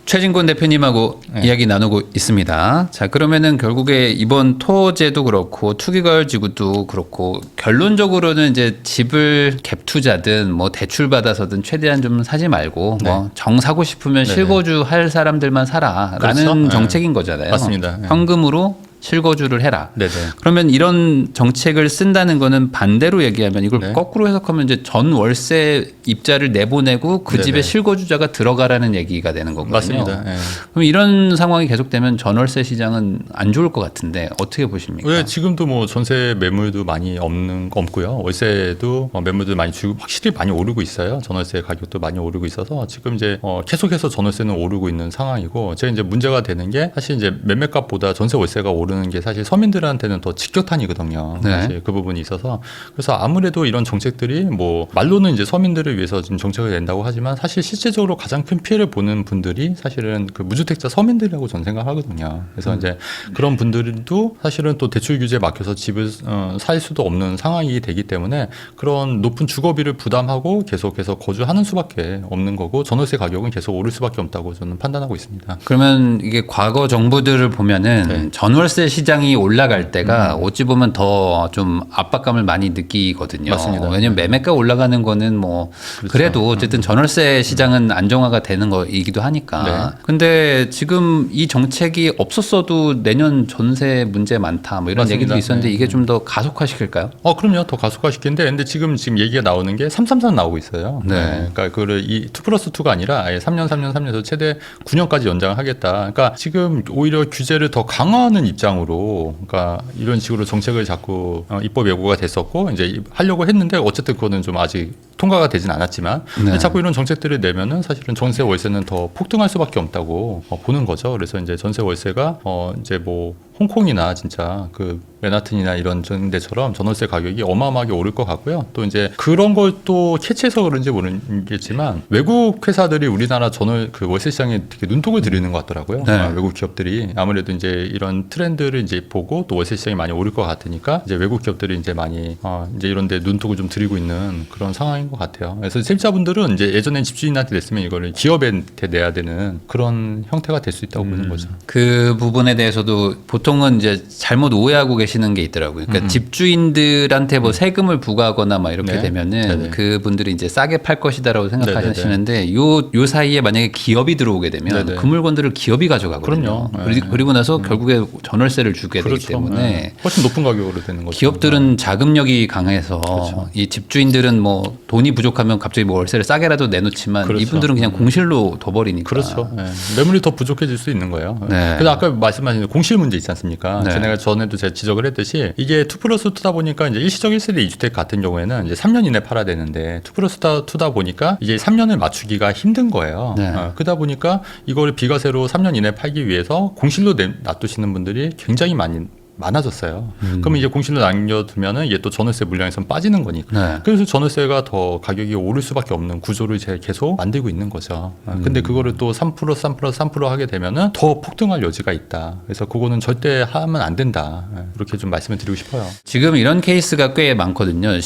최진곤 대표님하고 이야기 나누고 있습니다. 자, 그러면은 결국에 이번 토제도 그렇고 투기과열지구도 그렇고 결론적으로는 이제 집을 갭 투자든 뭐 대출 받아서든 최대한 좀 사지 말고 뭐 정 사고 싶으면 실거주 할 사람들만 사라라는 그렇죠. 정책인 거잖아요. 맞습니다. 현금으로 실거주를 해라. 네네. 그러면 이런 정책을 쓴다는 거는 반대로 얘기하면 이걸 네. 거꾸로 해석하면 이제 전 월세 입자를 내보내고 그 네네. 집에 실거주자가 들어가라는 얘기가 되는 거거든요. 맞습니다. 예. 그럼 이런 상황이 계속되면 전월세 시장은 안 좋을 것 같은데 어떻게 보십니까? 왜 지금도 뭐 전세 매물도 많이 없고요. 월세도 매물도 많이 확실히 많이 오르고 있어요. 전월세 가격도 많이 오르고 있어서 지금 이제 계속해서 전월세는 오르고 있는 상황이고 제가 이제 문제가 되는 게 사실 이제 매매값보다 전세 월세가 오르는 게 사실 서민들한테는 더 직격탄이거든요. 네. 사실 그 부분이 있어서 그래서 아무래도 이런 정책들이 뭐 말로는 이제 서민들을 위해서 지금 정책을 낸다고 하지만 사실 실제적으로 가장 큰 피해를 보는 분들이 사실은 그 무주택자 서민들이라고 저는 생각하거든요. 그래서 이제 그런 분들도 사실은 또 대출 규제에 막혀서 집을 살 수도 없는 상황이 되기 때문에 그런 높은 주거비를 부담하고 계속해서 거주하는 수밖에 없는 거고 전월세 가격은 계속 오를 수밖에 없다고 저는 판단하고 있습니다. 그러면 이게 과거 정부들을 보면은 네. 전월세 시장이 올라갈 때가 어찌 보면 더 좀 압박감을 많이 느끼거든요. 맞습니다. 왜냐면 매매가 올라가는 거는 뭐 그렇죠. 그래도 어쨌든 전월세 시장은 안정화가 되는 거이기도 하니까. 네. 근데 지금 이 정책이 없었어도 내년 전세 문제 많다 뭐 이런 맞습니다. 얘기도 있었는데 네. 이게 좀 더 가속화시킬까요? 그럼요. 더 가속화시키는데 근데 지금 얘기가 나오는 게 333 나오고 있어요. 네. 그러니까 그거를 2+2가 아니라 아예 3년 3년에서 최대 9년까지 연장을 하겠다. 그러니까 지금 오히려 규제를 더 강화하는 입장으로 그러니까 이런 식으로 정책을 자꾸 입법 예고가 됐었고 이제 하려고 했는데 어쨌든 그거는 좀 아직 통과가 되진 않았지만 네. 자꾸 이런 정책들을 내면은 사실은 전세 월세는 더 폭등할 수밖에 없다고 보는 거죠. 그래서 이제 전세 월세가 이제 뭐 홍콩이나 진짜 그 맨하튼이나 이런 데처럼 전월세 가격이 어마어마하게 오를 것 같고요. 또 이제 그런 걸 또 캐치해서 그런지 모르겠지만 외국 회사들이 우리나라 그 월세 시장에 되게 눈독을 들이는 것 같더라고요. 네. 외국 기업들이 아무래도 이제 이런 트렌드를 이제 보고 또 월세 시장이 많이 오를 것 같으니까 이제 외국 기업들이 이제 많이 이제 이런 데 눈독을 좀 들이고 있는 그런 상황인 것 같아요. 그래서 세입자분들은 이제 예전엔 집주인한테 냈으면 이거를 기업한테 내야 되는 그런 형태가 될 수 있다고 보는 거죠. 그 부분에 대해서도 보통은 이제 잘못 오해하고 계시는 게 있더라고요. 그러니까 집주인들한테 뭐 세금을 부과하거나 막 이렇게 네. 되면은 네네. 그분들이 이제 싸게 팔 것이다라고 생각하시는데 요 사이에 만약에 기업이 들어오게 되면 네네. 그 물건들을 기업이 가져가거든요. 그럼요. 네. 그리고 나서 결국에 전월세를 주게 되기 때문에 네. 훨씬 높은 가격으로 되는 거죠. 기업들은 자금력이 강해서 그렇죠. 이 집주인들은 뭐 돈이 부족하면 갑자기 뭐 월세를 싸게라도 내놓지만 그렇죠. 이분들은 그냥 공실로 둬버리니까. 그렇죠. 네. 매물이 더 부족해질 수 있는 거예요. 네. 그래서 아까 말씀하신 공실 문제 있지 않습니까? 네. 제가 전에도 제가 지적을 했듯이 이게 2+2다 보니까 이제 일시적 1세대 2주택 같은 경우에는 이제 3년 이내 팔아야 되는데 2+2다 보니까 이제 3년을 맞추기가 힘든 거예요. 네. 그러다 보니까 이걸 비과세로 3년 이내 팔기 위해서 공실로 놔두시는 분들이 굉장히 많이 많아졌어요. 그러면 이제 공실로 남겨두면은 이게 또 전월세 물량에서 빠지는 거니까. 네. 그래서 전월세가 더 가격이 오를 수밖에 없는 구조를 제가 계속 만들고 있는 거죠. 근데 그거를 또 3% 3% 하게 되면은 더 폭등할 여지가 있다. 그래서 그거는 절대 하면 안 된다. 이렇게 좀 말씀을 드리고 싶어요. 지금 이런 케이스가 꽤 많거든요.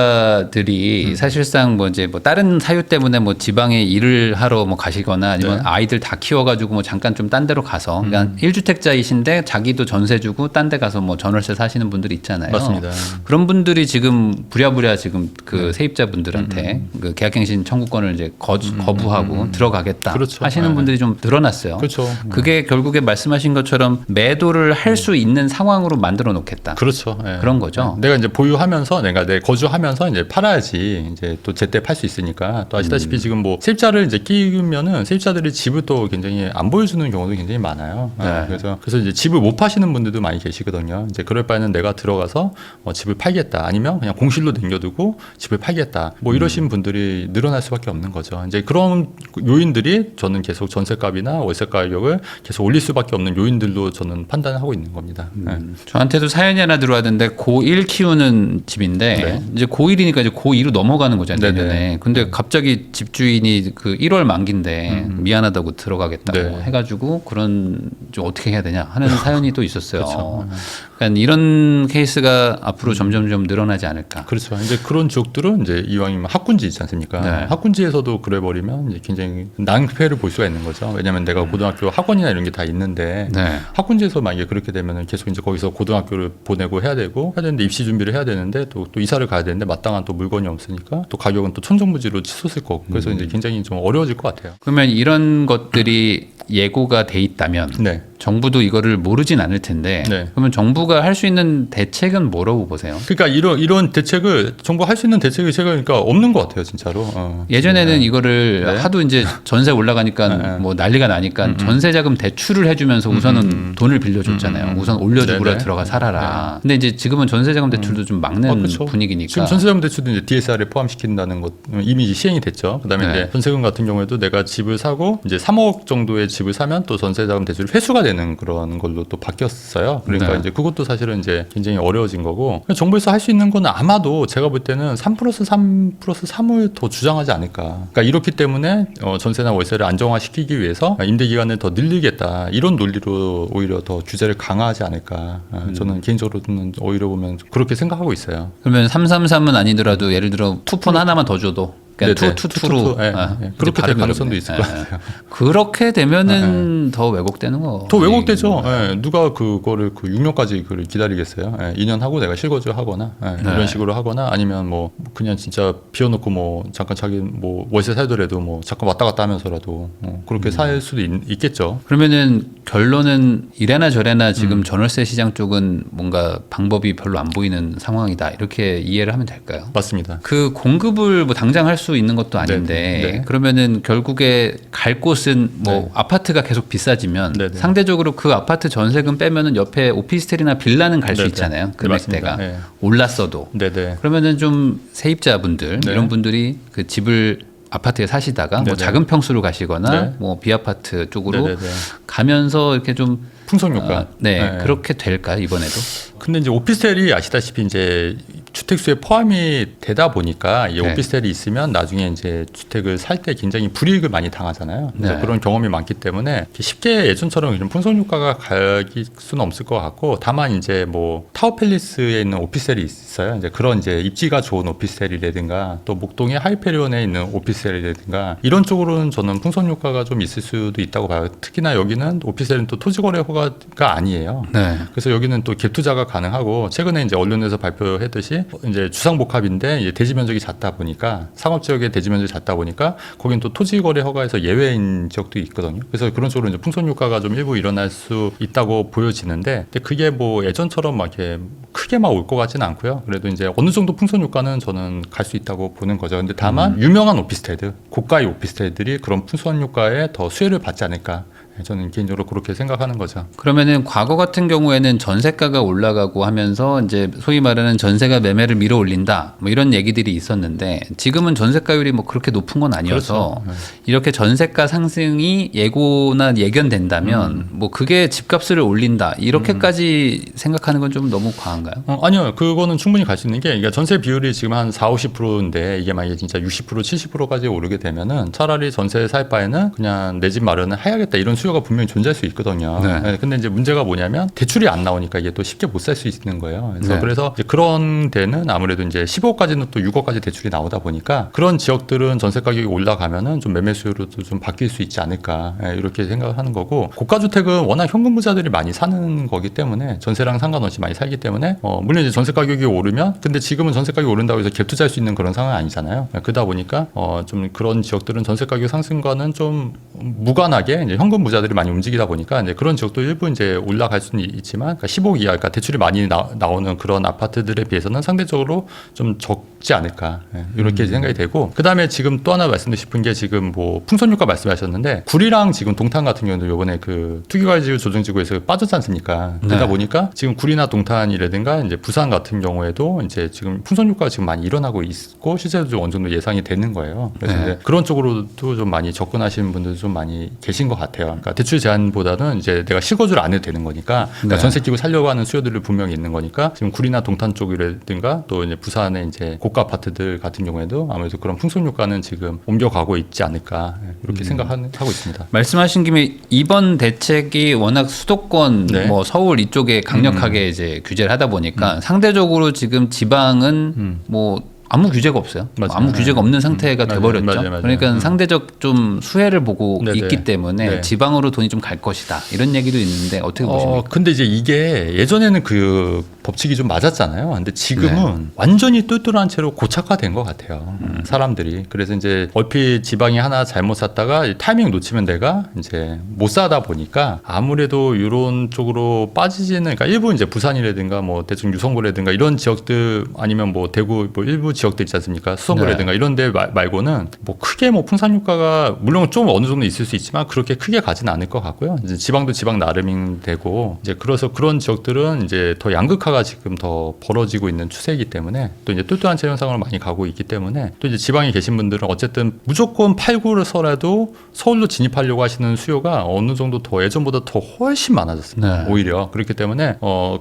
실거주자들이 사실상 뭐 이제 뭐 다른 사유 때문에 뭐 지방에 일을 하러 뭐 가시거나 아니면 네. 아이들 다 키워가지고 뭐 잠깐 좀 딴 데로 가서 그러니까 1주택자이신데 자기도 전세 주고 딴 데 가서 뭐 전월세 사시는 분들이 있잖아요. 맞습니다. 그런 분들이 지금 부랴부랴 지금 그 세입자분들한테 그 계약갱신 청구권을 이제 거부하고 들어가겠다 그렇죠. 하시는 네. 분들이 좀 늘어났어요. 그렇죠. 그게 결국에 말씀하신 것처럼 매도를 할 수 있는 상황으로 만들어 놓겠다. 그렇죠. 예. 그런 거죠. 내가 이제 보유하면서 내가 내 거주하면서 이제 팔아야지 이제 또 제때 팔 수 있으니까 또 아시다시피 지금 뭐 세입자를 이제 끼우면은 세입자들이 집을 또 굉장히 안 보여주는 경우도 굉장히 많아요. 네. 그래서 이제 집을 못 파시는 분들도 많이 계시거든요. 이제 그럴 바에는 내가 들어가서 집을 팔겠다 아니면 그냥 공실로 남겨두고 집을 팔겠다 뭐 이러신 분들이 늘어날 수밖에 없는 거죠. 이제 그런 요인들이 저는 계속 전세값이나 월세 가격을 계속 올릴 수밖에 없는 요인들로 저는 판단을 하고 있는 겁니다. 네. 저한테도 사연이 하나 들어왔는데 고1 키우는 집인데 네. 이제 고1이니까 이제 고2로 넘어가는 거잖아요. 네네. 내년에. 근데 갑자기 집주인이 그 1월 만기인데 미안하다고 들어가겠다고 네. 해가지고 그런 좀 어떻게 해야 되냐 하는 사연이 또 있었어요. 그렇죠. 그러니까 이런 케이스가 앞으로 점점점 늘어나지 않을까. 그렇죠. 이제 그런 지역들은 이제 이왕이면 학군지 있지 않습니까? 네. 학군지에서도 그래 버리면 이제 굉장히 낭패를 볼 수가 있는 거죠. 왜냐하면 내가 고등학교 학원이나 이런 게 다 있는데 네. 학군지에서 만약에 그렇게 되면은 계속 이제 거기서 고등학교를 보내고 해야 되는데 입시 준비를 해야 되는데 또 이사를 가야 되는데 마땅한 또 물건이 없으니까 또 가격은 또 천정부지로 치솟을 거고 그래서 이제 굉장히 좀 어려워질 것 같아요. 그러면 이런 것들이 예고가 돼 있다면 네. 정부도 이거를 모르진 않을 텐데 네. 그러면 정부가 할 수 있는 대책은 뭐라고 보세요? 그러니까 이런 대책을 정부 할 수 있는 대책이 제가 그러니까 없는 것 같아요, 진짜로. 예전에는 이거를 네. 하도 이제 전세 올라가니까 네. 뭐 난리가 나니까 전세자금 대출을 해주면서 우선은 돈을 빌려줬잖아요. 우선 올려주고 네네. 들어가 살아라. 근데 이제 지금은 전세자금 대출도 좀 막는 그렇죠. 분위기니까. 지금 전세자금 대출도 이제 DSR에 포함시킨다는 것 이미 시행이 됐죠. 그다음에 네. 이제 전세금 같은 경우에도 내가 집을 사고 이제 3억 정도의 집을 사면 또 전세자금 대출이 회수가 되는 그런 걸로 또 바뀌었어요. 그러니까 네. 이제 그것도 사실은 이제 굉장히 어려워진 거고 정부에서 할 수 있는 건 아마도 제가 볼 때는 3+3+3을 더 주장하지 않을까. 그러니까 이렇기 때문에 전세나 월세를 안정화시키기 위해서 임대 기간을 더 늘리겠다 이런 논리로 오히려 더 규제를 강화하지 않을까. 저는 개인적으로는 오히려 보면 그렇게 생각하고 있어요. 그러면 333은 아니더라도 예를 들어 투폰 하나만 더 줘도 그러니까 네네. 투투투로 예, 예. 그렇게 될 가능성도 있을 것 같아요. 그렇게 되면은 더 왜곡되는 거. 더 왜곡되죠. 예, 누가 그거를 그 6년까지 그걸 기다리겠어요. 2년 하고 내가 실거주 하거나 이런 식으로 하거나 아니면 뭐 그냥 진짜 비워놓고 뭐 잠깐 자기 뭐 월세 살더라도 뭐 잠깐 왔다 갔다 하면서라도 그렇게 살 수도 있겠죠. 그러면은 결론은 이래나 저래나 지금 전월세 시장 쪽은 뭔가 방법이 별로 안 보이는 상황이다 이렇게 이해를 하면 될까요? 맞습니다. 그 공급을 뭐 당장 할 수 있는 것도 아닌데 네, 네. 그러면은 결국에 갈 곳은 뭐 네. 아파트가 계속 비싸지면 네, 네. 상대적으로 그 아파트 전세금 빼면은 옆에 오피스텔이나 빌라는 갈 수 네, 네. 있잖아요. 네, 맞습니다. 금액대가 네. 올랐어도 네네. 그러면은 좀 세입자분들 네. 이런 분들이 그 집을 아파트에 사시다가 뭐 네네. 작은 평수로 가시거나 네. 뭐 비아파트 쪽으로 네네네. 가면서 이렇게 좀 풍선효과. 네, 그렇게 될까요 이번에도? 근데 이제 오피스텔이 아시다시피 이제 주택수에 포함이 되다 보니까 이 네. 오피스텔이 있으면 나중에 이제 주택을 살 때 굉장히 불이익을 많이 당하잖아요. 그래서 네. 그런 경험이 많기 때문에 쉽게 예전처럼 이런 풍선 효과가 갈 수는 없을 것 같고 다만 이제 뭐 타워팰리스에 있는 오피스텔이 있어요. 이제 그런 이제 입지가 좋은 오피스텔이라든가 또 목동의 하이페리온에 있는 오피스텔이라든가 이런 쪽으로는 저는 풍선 효과가 좀 있을 수도 있다고 봐요. 특히나 여기는 오피스텔은 또 토지거래 허가가 아니에요. 네. 그래서 여기는 또 갭 투자가 가능하고 최근에 이제 언론에서 발표했듯이 이제 주상복합인데 이제 대지 면적이 작다 보니까 상업 지역의 대지 면적이 작다 보니까 거긴 또 토지 거래 허가에서 예외인 지역도 있거든요. 그래서 그런 쪽으로 이제 풍선 효과가 좀 일부 일어날 수 있다고 보여지는데 근데 그게 뭐 예전처럼 막 이렇게 크게 막 올 것 같지는 않고요. 그래도 이제 어느 정도 풍선 효과는 저는 갈 수 있다고 보는 거죠. 근데 다만 유명한 오피스텔들, 고가의 오피스텔들이 그런 풍선 효과에 더 수혜를 받지 않을까. 저는 개인적으로 그렇게 생각하는 거죠. 그러면은 과거 같은 경우에는 전세가가 올라가고 하면서 이제 소위 말하는 전세가 매매를 밀어 올린다 뭐 이런 얘기들이 있었는데 지금은 전세가율이 뭐 그렇게 높은 건 아니어서 그렇죠. 이렇게 전세가 상승이 예고나 예견된다면 뭐 그게 집값을 올린다 이렇게까지 생각하는 건 좀 너무 과한가요? 아니요. 그거는 충분히 갈 수 있는 게 그러니까 전세 비율이 지금 한 40-50%인데 이게 만약에 진짜 60% 70%까지 오르게 되면은 차라리 전세 살 바에는 그냥 내 집 마련을 해야겠다 이런 수요가 분명히 존재할 수 있거든요. 네. 네, 근데 이제 문제가 뭐냐면 대출이 안 나오니까 이게 또 쉽게 못 살 수 있는 거예요. 그래서, 네. 그래서 이제 그런 데는 아무래도 이제 15억까지는 또 6억까지 대출이 나오다 보니까 그런 지역들은 전세 가격이 올라가면은 좀 매매 수요로도 좀 바뀔 수 있지 않을까 이렇게 생각하는 거고 고가 주택은 워낙 현금 부자들이 많이 사는 거기 때문에 전세랑 상관없이 많이 살기 때문에 물론 이제 전세 가격이 오르면 근데 지금은 전세 가격이 오른다고 해서 갭 투자할 수 있는 그런 상황이 아니잖아요. 그러다 보니까 좀 그런 지역들은 전세 가격 상승과는 좀 무관하게 이제 현금 부자들이 많이 움직이다 보니까 이제 그런 지역도 일부 이제 올라갈 수는 있지만 그러니까 15억 이하 그러니까 대출이 많이 나오는 그런 아파트들에 비해서는 상대적으로 좀 적지 않을까 이렇게 생각이 되고 그다음에 지금 또 하나 말씀드리고 싶은 게 지금 뭐 풍선효과 말씀하셨는데 구리랑 지금 동탄 같은 경우도 요번에 그 투기과열지구 조정지구에서 빠졌지 않습니까? 그러다 네. 보니까 지금 구리나 동탄이라든가 이제 부산 같은 경우에도 이제 지금 풍선효과가 지금 많이 일어나고 있고 실제로 좀 어느 정도 예상이 되는 거예요. 그래서 네. 이제 그런 쪽으로도 좀 많이 접근하시는 분들 좀 많이 계신 것 같아요. 그러니까 대출 제한보다는 이제 내가 실거주를 안 해도 되는 거니까 그러니까 네. 전세 끼고 살려고 하는 수요들이 분명히 있는 거니까 지금 구리나 동탄 쪽이라든가 또 이제 부산의 이제 고가 아파트들 같은 경우에도 아무래도 그런 풍선 효과는 지금 옮겨가고 있지 않을까 이렇게 생각하고 있습니다. 말씀하신 김에 이번 대책이 워낙 수도권 네. 뭐 서울 이쪽에 강력하게 이제 규제를 하다 보니까 상대적으로 지금 지방은 뭐 아무 규제가 없어요. 맞아요. 아무 규제가 없는 상태가 맞아요. 돼버렸죠. 맞아요. 그러니까 상대적 좀 수혜를 보고 네네. 있기 때문에 네. 지방으로 돈이 좀 갈 것이다. 이런 얘기도 있는데 어떻게 보십니까? 근데 이제 이게 예전에는 그 법칙이 좀 맞았잖아요. 근데 지금은 완전히 똘똘한 채로 고착화된 것 같아요. 사람들이. 그래서 이제 얼핏 지방이 하나 잘못 샀다가 타이밍 놓치면 내가 이제 못 사다 보니까 아무래도 이런 쪽으로 빠지지는 그러니까 일부 이제 부산이라든가 뭐 대충 유성구라든가 이런 지역들 아니면 뭐 대구 뭐 일부 지역들 있지 않습니까? 수성구라든가 이런 데 말고는 뭐 크게 뭐 풍산 효과가 물론 좀 어느 정도 있을 수 있지만 그렇게 크게 가지는 않을 것 같고요. 이제 지방도 지방 나름인 되고 이제 그래서 그런 지역들은 이제 더 양극화가 지금 더 벌어지고 있는 추세이기 때문에 또 이제 똘똘한 채 현상으로 많이 가고 있기 때문에 또 이제 지방에 계신 분들은 어쨌든 무조건 팔고서라도 서울로 진입하려고 하시는 수요가 어느 정도 더 예전보다 더 훨씬 많아졌습니다. 네. 오히려 그렇기 때문에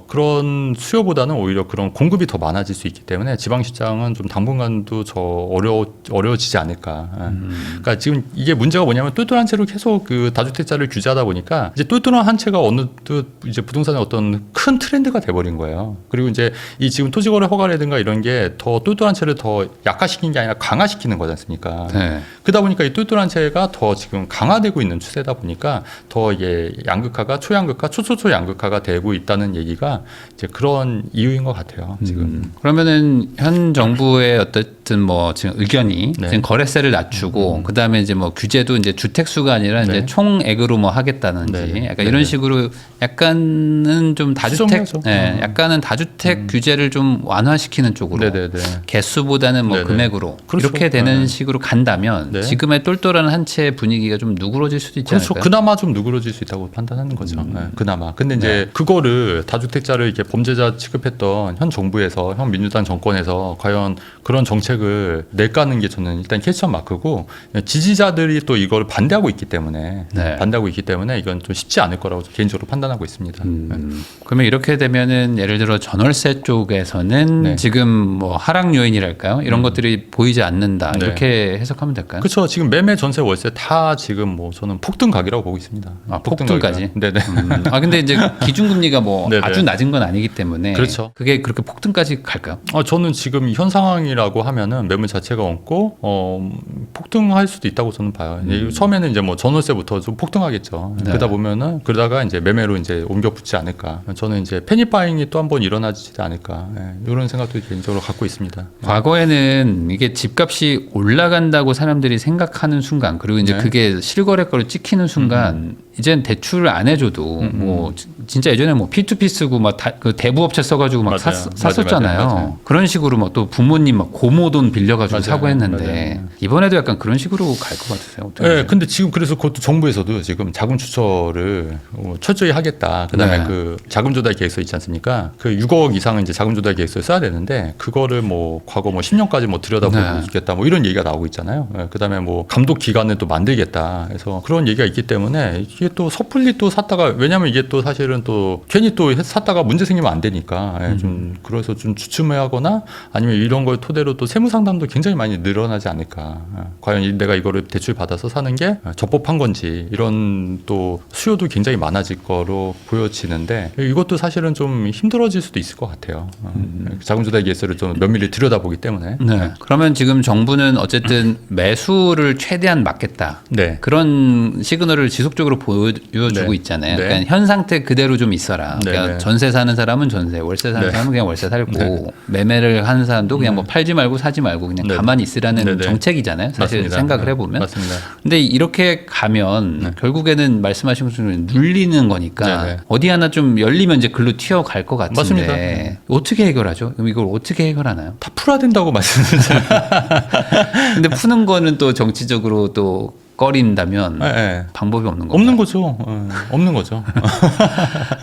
그런 수요보다는 오히려 그런 공급이 더 많아질 수 있기 때문에 지방 시장은 좀 당분간도 어려워지지 않을까. 그러니까 지금 이게 문제가 뭐냐면 똘똘한 채로 계속 그 다주택자를 규제하다 보니까 이제 똘똘한 한 채가 어느덧 이제 부동산의 어떤 큰 트렌드가 돼버린 거예요. 그리고 이제 이 지금 토지거래 허가라든가 이런 게 더 똘똘한 채를 더 약화시키는 게 아니라 강화시키는 거지 않습니까? 네. 그러다 보니까 이 똘똘한 채가 더 지금 강화되고 있는 추세다 보니까 더 이게 양극화가 초양극화, 초초초 양극화가 되고 있다는 얘기가 이제 그런 이유인 것 같아요. 지금. 그러면은 현 정부의 어쨌든 뭐 지금 의견이 네. 지금 거래세를 낮추고 그다음에 이제 뭐 규제도 이제 주택 수가 아니라 이제 네. 총액으로 뭐 하겠다는지 네. 약간 네. 이런 네. 식으로 약간은 좀 다주택, 수정해야죠. 약간은 다주택 규제를 좀 완화시키는 쪽으로 네네네. 개수보다는 뭐 네네. 금액으로 그렇죠. 이렇게 되는 네. 식으로 간다면 네. 지금의 똘똘한 한 채의 분위기가 좀 누그러질 수도 있지 그렇죠. 않을까요? 그나마 좀 누그러질 수 있다고 판단하는 거죠. 네, 그나마. 근데 이제 그거를 다주택자를 이렇게 범죄자 취급했던 현 정부에서 현 민주당 정권에서 과연 그런 정책을 낼까는 게 저는 일단 캐치션 마크고 지지자들이 또 이걸 반대하고 있기 때문에 네. 반대하고 있기 때문에 이건 좀 쉽지 않을 거라고 개인적으로 판단하고 있습니다. 네. 그러면 이렇게 되면은 예를 들어 전월세 쪽에서는 네. 지금 뭐 하락 요인이랄까요? 이런 것들이 보이지 않는다. 네. 이렇게 해석하면 될까요? 그렇죠. 지금 매매 전세 월세 다 지금 뭐 저는 폭등각이라고 보고 있습니다. 아, 폭등까지? 네네. 아 근데 이제 기준금리가 뭐 네네. 아주 낮은 건 아니기 때문에 그렇죠. 그게 그렇게 폭등까지 갈까요? 저는 지금 현 상황이라고 하면은 매물 자체가 얹고 폭등할 수도 있다고 저는 봐요. 이제 처음에는 이제 뭐 전월세부터 좀 폭등하겠죠. 네. 그러다 보면은 그러다가 이제 매매로 이제 옮겨 붙지 않을까. 저는 이제 패닉바잉이 또 한 번 일어나지 않을까. 이런 생각도 개인적으로 갖고 있습니다. 과거에는 이게 집값이 올라간다고 사람들이 생각하는 순간 그리고 이제 네. 그게 실거래가로 찍히는 순간 이젠 대출을 안 해줘도 뭐 진짜 예전에 뭐 P2P 쓰고 막 그 대부업체 써가지고 막 맞아요. 샀었잖아요. 맞아요. 그런 식으로 막 또 부모님 막 고모 돈 빌려가지고 맞아요. 사고 했는데 맞아요. 이번에도 약간 그런 식으로 갈 것 같으세요? 어떻게 네, 보세요? 근데 지금 그래서 그것도 정부에서도 지금 자금 추처를 철저히 하겠다. 그다음에 네. 그 자금 조달 계획서 있지 않습니까? 그 6억 이상은 이제 자금 조달 계획서를 써야 되는데 그거를 뭐 과거 뭐 10년까지 뭐 들여다보고 네. 있겠다. 뭐 이런 얘기가 나오고 있잖아요. 네, 그다음에 뭐 감독 기관을 또 만들겠다. 그래서 그런 얘기가 있기 때문에 이게 또 섣불리 또 샀다가 왜냐하면 이게 또 사실은 또 괜히 또 샀다가 문제 생기면 안 되니까 좀 그래서 좀 주춤해하거나 아니면 이런 걸 토대로 또 세무 상담도 굉장히 많이 늘어나지 않을까. 과연 내가 이거를 대출 받아서 사는 게 적법한 건지 이런 또 수요도 굉장히 많아질 거로 보여지는데 이것도 사실은 좀 힘들어질 수도 있을 것 같아요. 자금 조달 계획서를 좀 면밀히 들여다보기 때문에. 네. 그러면 지금 정부는 어쨌든 매수를 최대한 막겠다. 네. 그런 시그널을 지속적으로 보여주고 네. 있잖아요. 네. 그러니까 현 상태 그대로 좀 있어라. 네, 그러니까 네. 전세 사는 사람은 전세, 월세 사는 네. 사람은 그냥 월세 살고 네. 매매를 하는 사람도 그냥 뭐 팔지 말고 사지 말고 그냥 네. 가만히 있으라는 네, 네. 정책이잖아요. 사실 맞습니다. 생각을 네. 해보면. 맞습니다. 근데 이렇게 가면 결국에는 말씀하신 것처럼 눌리는 거니까 네, 네. 어디 하나 좀 열리면 이제 글로 튀어갈 것 같은데 맞습니다. 네. 어떻게 해결하죠? 그럼 이걸 어떻게 해결하나요? 다 풀어야 된다고 말씀드렸잖아요. 근데 푸는 거는 또 정치적으로 또 꺼린다면 네, 네. 방법이 없는 건가요? 없는 거죠. 없는 거죠.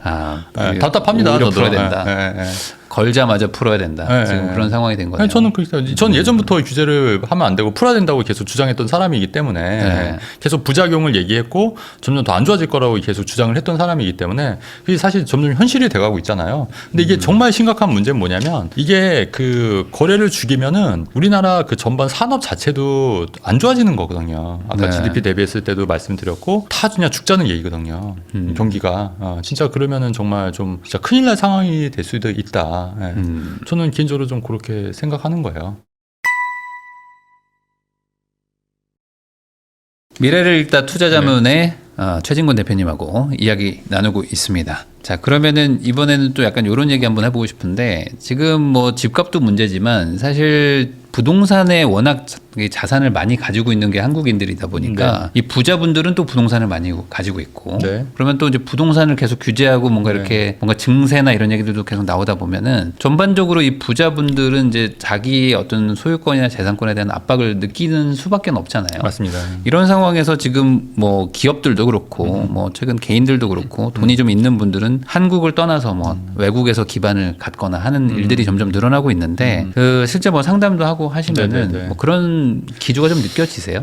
아, 답답합니다. 오히려 저도. 풀어야 된다. 네. 걸자마자 풀어야 된다. 네, 지금 네. 그런 상황이 된 거네요. 아니, 저는 그렇게 저는 예전부터 규제를 하면 안 되고 풀어야 된다고 계속 주장했던 사람이기 때문에 네. 계속 부작용을 얘기했고 점점 더 안 좋아질 거라고 계속 주장을 했던 사람이기 때문에 그게 사실 점점 현실이 돼가고 있잖아요. 근데 이게 정말 심각한 문제는 뭐냐면 이게 그 거래를 죽이면은 우리나라 그 전반 산업 자체도 안 좋아지는 거거든요. 아까 네. GDP 대비했을 때도 말씀드렸고 다 그냥 죽자는 얘기거든요. 경기가 진짜 그러면은 정말 좀 진짜 큰일 날 상황이 될 수도 있다. 예. 저는 개인적으로 좀 그렇게 생각하는 거예요. 미래를 읽다 투자자문의 최진권 대표님하고 이야기 나누고 있습니다. 자, 그러면은 이번에는 또 약간 이런 얘기 한번 해보고 싶은데 지금 뭐 집값도 문제지만 사실 부동산에 워낙 자산을 많이 가지고 있는 게 한국인들이다 보니까 이 부자분들은 또 부동산을 많이 가지고 있고 네. 그러면 또 이제 부동산을 계속 규제하고 뭔가 네. 이렇게 뭔가 증세나 이런 얘기들도 계속 나오다 보면은 전반적으로 이 부자분들은 이제 자기 어떤 소유권이나 재산권에 대한 압박을 느끼는 수밖에 없잖아요. 맞습니다. 이런 상황에서 지금 뭐 기업들도 그렇고 뭐 최근 개인들도 그렇고 돈이 좀 있는 분들은 한국을 떠나서 뭐 외국에서 기반을 갖거나 하는 일들이 점점 늘어나고 있는데 그 실제 뭐 상담도 하고 하시면은 네네네. 뭐 그런 기조가 좀 느껴지세요?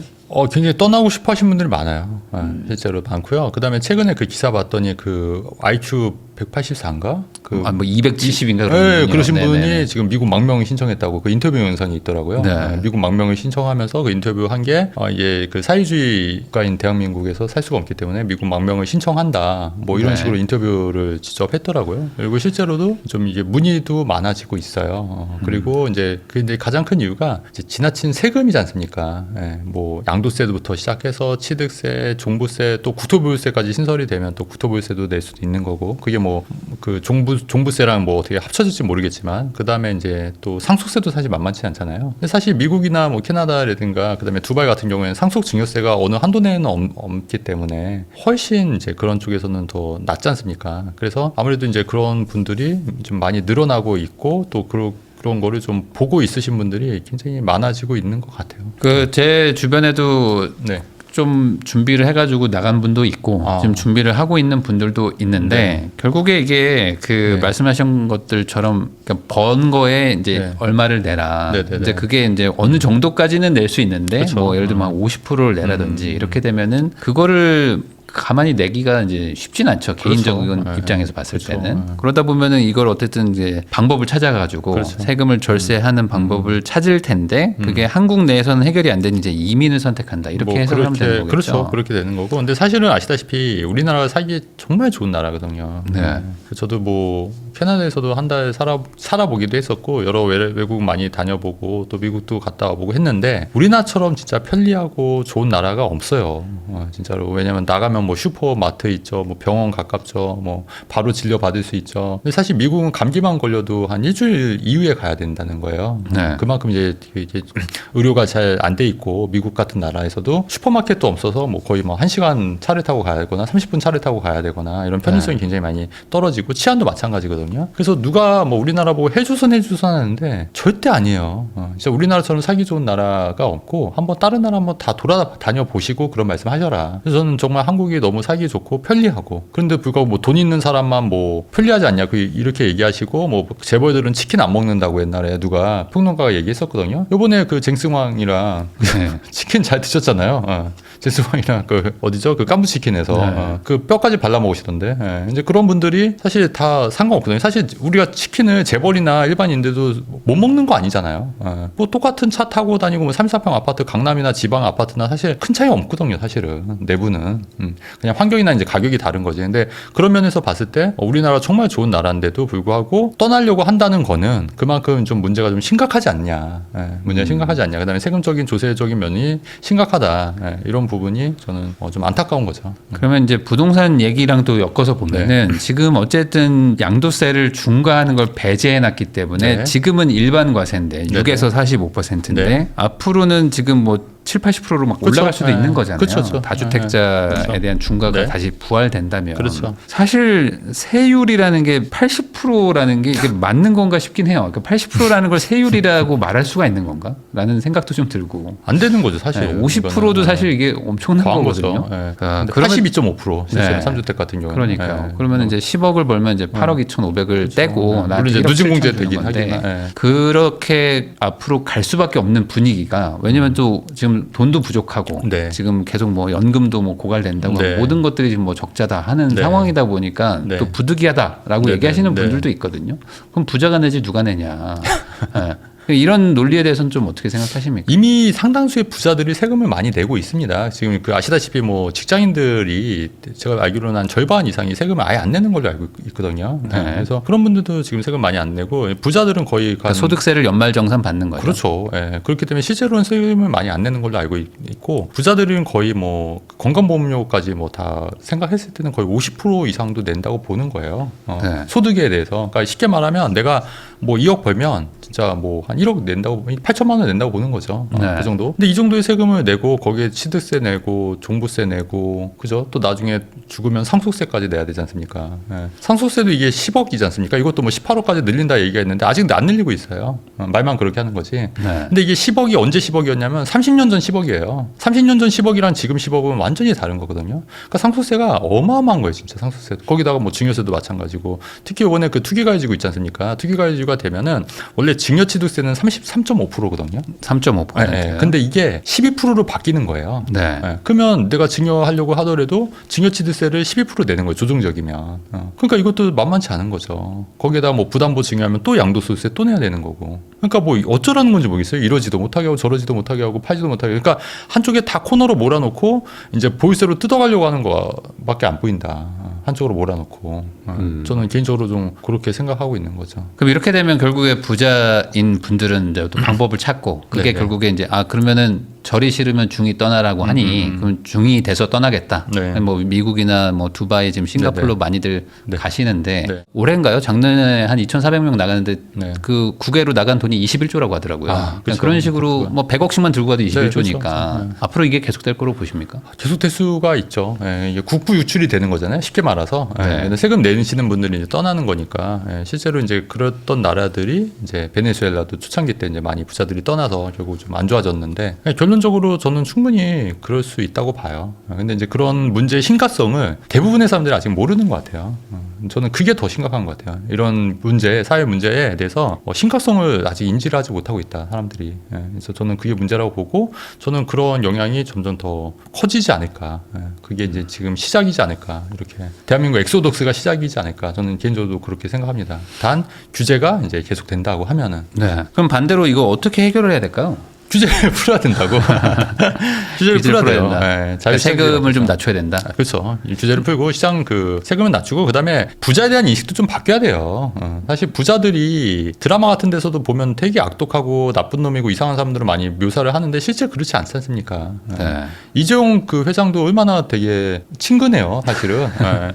굉장히 떠나고 싶어 하시는 분들이 많아요. 실제로 많고요. 그 다음에 최근에 그 기사 봤더니 그 IQ 184인가? 그 뭐 270인가 네, 그러신 네네네. 분이 지금 미국 망명을 신청했다고 그 인터뷰 영상이 있더라고요. 네. 미국 망명을 신청하면서 그 인터뷰 한 게 이게 그 사회주의 국가인 대한민국에서 살 수가 없기 때문에 미국 망명을 신청한다. 뭐 이런 네. 식으로 인터뷰를 직접 했더라고요. 그리고 실제로도 좀 이게 문의도 많아지고 있어요. 그리고 이제 근데 가장 큰 이유가 이제 지나친 세금이지 않습니까? 예, 뭐 양도세부터 시작해서 취득세, 종부세, 또 구토부유세까지 신설이 되면 또 구토부유세도 낼 수도 있는 거고 그게 뭐 그 종부세랑 뭐 어떻게 합쳐질지 모르겠지만 그 다음에 이제 또 상속세도 사실 만만치 않잖아요. 근데 사실 미국이나 뭐 캐나다라든가 그 다음에 두바이 같은 경우에는 상속 증여세가 어느 한도 내에는 없기 때문에 훨씬 이제 그런 쪽에서는 더 낫지 않습니까? 그래서 아무래도 이제 그런 분들이 좀 많이 늘어나고 있고 또 그런 거를 좀 보고 있으신 분들이 굉장히 많아지고 있는 것 같아요. 그 제 주변에도 네. 좀 준비를 해가지고 나간 분도 있고 지금 준비를 하고 있는 분들도 있는데 결국에 이게 그 말씀하신 것들처럼 그러니까 번 거에 이제 얼마를 내라. 네네네. 이제 그게 이제 어느 정도까지는 낼 수 있는데 그쵸. 뭐 예를 들면 50%를 내라든지 이렇게 되면은 그거를 가만히 내기가 이제 쉽진 않죠. 개인적인 그렇죠. 입장에서 봤을 그렇죠. 때는. 그러다 보면은 이걸 어쨌든 이제 방법을 찾아가지고 그렇죠. 세금을 절세하는 방법을 찾을 텐데 그게 한국 내에서는 해결이 안 되는 이제 이민을 선택한다. 이렇게 뭐 해석하면 되는 거겠죠. 그렇죠. 그렇게 되는 거고. 근데 사실은 아시다시피 우리나라가 살기 정말 좋은 나라거든요. 네. 저도 뭐 캐나다에서도 한 달 살아보기도 했었고 여러 외국 많이 다녀보고 또 미국도 갔다 와보고 했는데 우리나라처럼 진짜 편리하고 좋은 나라가 없어요. 진짜로. 왜냐면 나가면 뭐 슈퍼마트 있죠, 뭐 병원 가깝죠, 뭐 바로 진료 받을 수 있죠. 근데 사실 미국은 감기만 걸려도 한 일주일 이후에 가야 된다는 거예요. 네. 그만큼 이제 의료가 잘 안 돼 있고 미국 같은 나라에서도 슈퍼마켓도 없어서 뭐 거의 뭐 1시간 차를 타고 가야 되거나 30분 차를 타고 가야 되거나 이런 편의성이 굉장히 많이 떨어지고 치안도 마찬가지거든요. 그래서 누가 뭐 우리나라 보고 해주선 하는데 절대 아니에요. 진짜 우리나라처럼 살기 좋은 나라가 없고 한번 다른 나라 한번 다 돌아다녀 보시고 그런 말씀 하셔라. 그래서 저는 정말 한국이 너무 살기 좋고 편리하고, 그런데 불구하고 뭐 돈 있는 사람만 뭐 편리하지 않냐 이렇게 얘기하시고, 뭐 재벌들은 치킨 안 먹는다고 옛날에 누가 평론가가 얘기했었거든요. 요번에 그 쟁승왕이랑 네. 치킨 잘 드셨잖아요. 쟁승왕이랑 그 어디죠? 그 깐부치킨에서 네. 그 뼈까지 발라 먹으시던데. 이제 그런 분들이 사실 다 상관없거든요. 사실 우리가 치킨을 재벌이나 일반인들도 못 먹는 거 아니잖아요. 뭐 똑같은 차 타고 다니고 뭐 3, 4평 아파트 강남이나 지방 아파트나 사실 큰 차이 없거든요. 사실은 내부는 그냥 환경이나 이제 가격이 다른 거지. 근데 그런 면에서 봤을 때 우리나라 정말 좋은 나라인데도 불구하고 떠나려고 한다는 거는 그만큼 좀 문제가 좀 심각하지 않냐. 문제가 심각하지 않냐. 그다음에 세금적인 조세적인 면이 심각하다. 이런 부분이 저는 좀 안타까운 거죠. 그러면 이제 부동산 얘기랑 또 엮어서 보면은 지금 어쨌든 양도세를 중과하는 걸 배제해놨기 때문에 네. 지금은 일반 과세인데 네네. 6에서 45%인데 네. 앞으로는 지금 뭐 7, 80%로 막 그렇죠. 올라갈 수도 네. 있는 거잖아요. 그렇죠. 다주택자에 그렇죠. 대한 중과가 네. 다시 부활된다면 그렇죠. 사실 세율이라는 게 80%라는 게 이게 맞는 건가 싶긴 해요. 그러니까 80%라는 걸 세율이라고 말할 수가 있는 건가? 라는 생각도 좀 들고. 안 되는 거죠, 사실. 네, 50%도 사실 이게 엄청난 과한 거거든요. 거죠. 네. 그러니까 근데 82.5% 실제 네. 3주택 같은 경우는. 그러니까요. 그러면 이제 10억을 벌면 이제 8억 2,500을 떼고 물론 이제 1억 누진공제 7천 되긴 건데 하긴 네. 그렇게 앞으로 갈 수밖에 없는 분위기가, 왜냐면 또 지금 돈도 부족하고 네. 지금 계속 뭐 연금도 뭐 고갈된다고 네. 모든 것들이 지금 뭐 적자다 하는 네. 상황이다 보니까 네. 또 부득이하다라고 네. 얘기하시는 네. 분들도 있거든요. 그럼 부자가 내지 누가 내냐. 네. 이런 논리에 대해서는 좀 어떻게 생각하십니까? 이미 상당수의 부자들이 세금을 많이 내고 있습니다. 지금 그 아시다시피 뭐 직장인들이 제가 알기로는 한 절반 이상이 세금을 아예 안 내는 걸로 알고 있거든요. 네. 그래서 그런 분들도 지금 세금 많이 안 내고, 부자들은 거의 그러니까 소득세를 연말정산 받는 거죠. 그렇죠. 예. 그렇기 때문에 실제로는 세금을 많이 안 내는 걸로 알고 있고, 부자들은 거의 뭐 건강보험료까지 뭐 다 생각했을 때는 거의 50% 이상도 낸다고 보는 거예요. 네. 소득에 대해서. 그러니까 쉽게 말하면 내가 뭐 2억 벌면 진짜 뭐 한 1억 낸다고, 8천만 원 낸다고 보는 거죠. 네. 그 정도. 근데 이 정도의 세금을 내고 거기에 취득세 내고 종부세 내고, 그죠? 또 나중에 죽으면 상속세까지 내야 되지 않습니까? 예. 상속세도 이게 10억이지 않습니까? 이것도 뭐 18억까지 늘린다 얘기가 있는데 아직 안 늘리고 있어요. 말만 그렇게 하는 거지. 네. 근데 이게 10억이 언제 10억이었냐면 30년 전 10억이에요. 30년 전 10억이랑 지금 10억은 완전히 다른 거거든요. 그러니까 상속세가 어마어마한 거예요, 진짜 상속세. 거기다가 뭐 증여세도 마찬가지고. 특히 이번에 그 투기가해지고 있지 않습니까? 투기가해지가 되면은 원래 증여취득세는 33.5%거든요. 3.5%. 네, 근데 이게 12%로 바뀌는 거예요. 네. 네, 그러면 내가 증여하려고 하더라도 증여취득세를 12% 내는 거예요, 조정적이면. 그러니까 이것도 만만치 않은 거죠. 거기에다 뭐 부담보 증여하면 또 양도소득세 또 내야 되는 거고. 그러니까 뭐 어쩌라는 건지 모르겠어요. 이러지도 못하게 하고 저러지도 못하게 하고 팔지도 못하게. 그러니까 한쪽에 다 코너로 몰아놓고 이제 보유세로 뜯어가려고 하는 거밖에 안 보인다. 한쪽으로 몰아놓고. 저는 개인적으로 좀 그렇게 생각하고 있는 거죠. 그럼 이렇게 되면 결국에 부자인 분들은 이제 또 방법을 찾고, 그게 네네. 결국에 이제 그러면은 절이 싫으면 중이 떠나라고 하니 그럼 중이 돼서 떠나겠다. 네. 뭐 미국이나 뭐 두바이, 지금 싱가포르로 네네. 많이들 네. 가시는데 네. 올해인가요? 작년에 한 2,400명 나가는데 네. 그 국외로 나간 돈이 21조라고 하더라고요. 아, 그렇죠. 그런 식으로 뭐 100억씩만 들고 가도 21조니까 그렇죠. 네. 앞으로 이게 계속될 거로 보십니까? 계속 될 수가 있죠. 예, 이게 국부 유출이 되는 거잖아요. 쉽게 말아서. 예, 네. 근데 세금 내시는 분들이 이제 떠나는 거니까. 예, 실제로 이제 그랬던 나라들이 이제 베네수엘라도 초창기 때 이제 많이 부자들이 떠나서 결국 좀 안 좋아졌는데, 예, 결론적으로 저는 충분히 그럴 수 있다고 봐요. 근데 이제 그런 문제의 심각성을 대부분의 사람들이 아직 모르는 것 같아요. 저는 그게 더 심각한 것 같아요. 이런 문제, 사회 문제에 대해서 심각성을 아직 인지를 하지 못하고 있다, 사람들이. 예, 그래서 저는 그게 문제라고 보고, 저는 그런 영향이 점점 더 커지지 않을까. 예, 그게 이제 지금 시작이지 않을까. 이렇게 대한민국 엑소덕스가 시작이지 않을까. 저는 개인적으로 그렇게 생각합니다. 단 규제가 이제 계속 된다고 하면은. 네. 그럼 반대로 이거 어떻게 해결을 해야 될까요? 규제를 풀어야 된다고. 규제를 풀어야 돼요. 된다. 네, 그러니까 세금을 좀 낮춰야 된다. 그렇죠. 이 규제를 풀고 시장 그 세금을 낮추고 그다음에 부자에 대한 인식도 좀 바뀌어야 돼요. 사실 부자들이 드라마 같은 데서도 보면 되게 악독하고 나쁜 놈이고 이상한 사람들을 많이 묘사를 하는데 실제 그렇지 않지 않습니까? 네. 이재용 그 회장도 얼마나 되게 친근해요, 사실은. 네.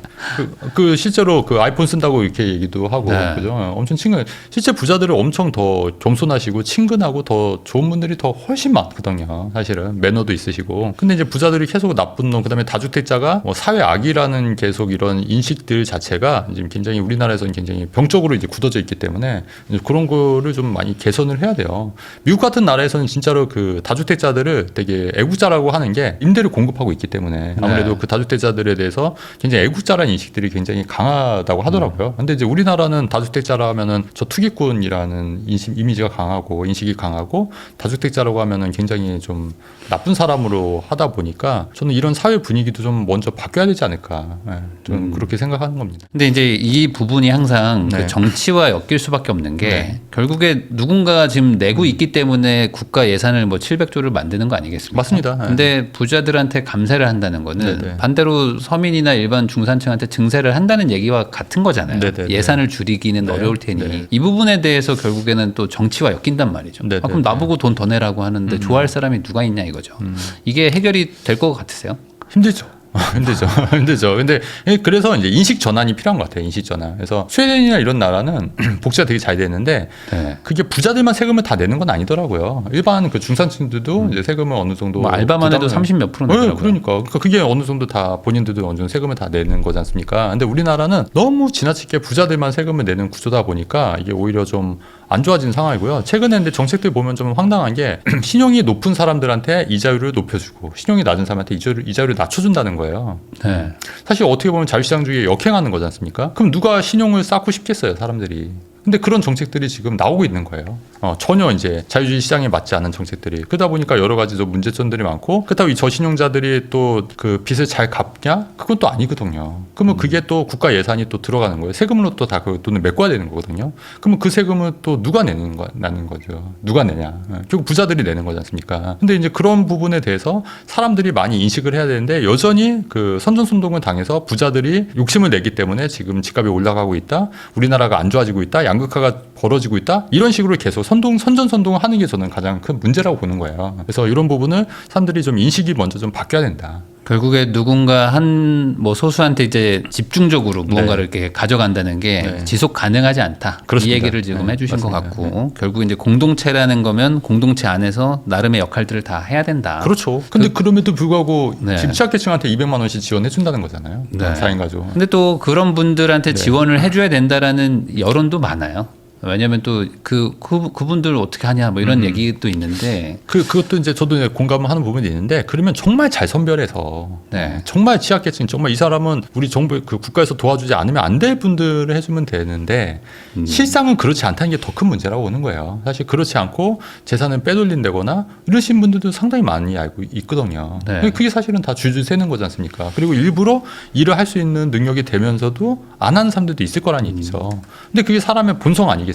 그 실제로 그 아이폰 쓴다고 이렇게 얘기도 하고, 네. 그죠? 엄청 친근. 실제 부자들은 엄청 더 겸손하시고 친근하고 더 좋은 분들이 더 훨씬 많거든요, 사실은. 매너도 있으시고. 근데 이제 부자들이 계속 나쁜 놈, 그다음에 다주택자가 뭐 사회 악이라는 계속 이런 인식들 자체가 지금 굉장히 우리나라에서는 굉장히 병적으로 이제 굳어져 있기 때문에 그런 거를 좀 많이 개선을 해야 돼요. 미국 같은 나라에서는 진짜로 그 다주택자들을 되게 애국자라고 하는 게 임대를 공급하고 있기 때문에 아무래도 네. 그 다주택자들에 대해서 굉장히 애국자라는 인식들이 굉장히 강하다고 하더라고요. 근데 이제 우리나라는 다주택자라 하면은 저 투기꾼이라는 이미지가 강하고 인식이 강하고 다주택자라고 하면은 굉장히 좀 나쁜 사람으로 하다 보니까 저는 이런 사회 분위기도 좀 먼저 바뀌어야 되지 않을까. 저는 그렇게 생각하는 겁니다. 근데 이제 이 부분이 항상 네. 그 정치와 엮일 수밖에 없는 게 네. 결국에 누군가가 지금 내고 있기 때문에 국가 예산을 뭐 700조를 만드는 거 아니겠습니까? 맞습니다. 네. 근데 부자들한테 감세를 한다는 거는 네, 네. 반대로 서민이나 일반 중산층한테 증세를 한다는 얘기와 같은 거잖아요. 네, 네, 네. 예산을 줄이기는 네. 어려울 테니 네. 이 부분에 대해서 결국에는 또 정치와 엮인단 말이죠. 네, 그럼 네, 나보고 돈 더 내라고 하는데 좋아할 사람이 누가 있냐 이거죠. 이게 해결이 될 것 같으세요? 힘들죠. 힘들죠. 힘들죠. 근데 그래서 이제 인식 전환이 필요한 것 같아요. 인식 전환. 그래서 스웨덴이나 이런 나라는 복지가 되게 잘 되는데 네. 그게 부자들만 세금을 다 내는 건 아니더라고요. 일반 그 중산층들도 이제 세금을 어느 정도 뭐 알바만 해도 30몇 프로 내더라고요. 그러니까 그게 어느 정도 다 본인들도 어느 정도 세금을 다 내는 거지 않습니까? 근데 우리나라는 너무 지나치게 부자들만 세금을 내는 구조다 보니까 이게 오히려 좀 안 좋아진 상황이고요. 최근에 근데 정책들 보면 좀 황당한 게 신용이 높은 사람들한테 이자율을 높여주고 신용이 낮은 사람한테 이자율을 낮춰준다는 거예요. 네. 사실 어떻게 보면 자유시장주의에 역행하는 거지 않습니까? 그럼 누가 신용을 쌓고 싶겠어요, 사람들이. 근데 그런 정책들이 지금 나오고 있는 거예요. 전혀 이제 자유주의 시장에 맞지 않은 정책들이. 그러다 보니까 여러 가지 좀 문제점들이 많고, 그렇다고 이 저신용자들이 또 그 빚을 잘 갚냐? 그건 또 아니거든요. 그러면 그게 또 국가 예산이 또 들어가는 거예요. 세금으로 또 다 그 돈을 메꿔야 되는 거거든요. 그러면 그 세금을 또 누가 나는 거죠. 누가 내냐? 결국 부자들이 내는 거지 않습니까? 근데 이제 그런 부분에 대해서 사람들이 많이 인식을 해야 되는데 여전히 그 선전선동을 당해서 부자들이 욕심을 내기 때문에 지금 집값이 올라가고 있다. 우리나라가 안 좋아지고 있다. 양극화가 벌어지고 있다. 이런 식으로 계속 선전선동을 하는 게 저는 가장 큰 문제라고 보는 거예요. 그래서 이런 부분을 사람들이 좀 인식이 먼저 좀 바뀌어야 된다. 결국에 누군가 한 뭐 소수한테 이제 집중적으로 무언가를 네. 이렇게 가져간다는 게 네. 지속 가능하지 않다. 그렇습니다. 이 얘기를 지금 네, 해주신 맞습니다. 것 같고 결국 이제 공동체라는 거면 공동체 안에서 나름의 역할들을 다 해야 된다. 그렇죠. 근데 그럼에도 불구하고 네. 지금 취약계층한테 200만 원씩 지원해 준다는 거잖아요. 네. 4인 가족. 근데 또 그런 분들한테 네. 지원을 해줘야 된다라는 여론도 많아요. 왜냐하면 또 그분들 어떻게 하냐 뭐 이런 얘기도 있는데 그것도 이제 저도 이제 공감을 하는 부분이 있는데 그러면 정말 잘 선별해서 네. 정말 취약계층 정말 이 사람은 우리 정부 그 국가에서 도와주지 않으면 안 될 분들을 해주면 되는데 실상은 그렇지 않다는 게 더 큰 문제라고 보는 거예요. 사실 그렇지 않고 재산을 빼돌린다거나 이러신 분들도 상당히 많이 알고 있거든요. 네. 그게 사실은 다 줄줄 새는 거지 않습니까? 그리고 일부러 일을 할 수 있는 능력이 되면서도 안 하는 사람들도 있을 거란 얘기죠. 근데 그게 사람의 본성 아니겠습니까?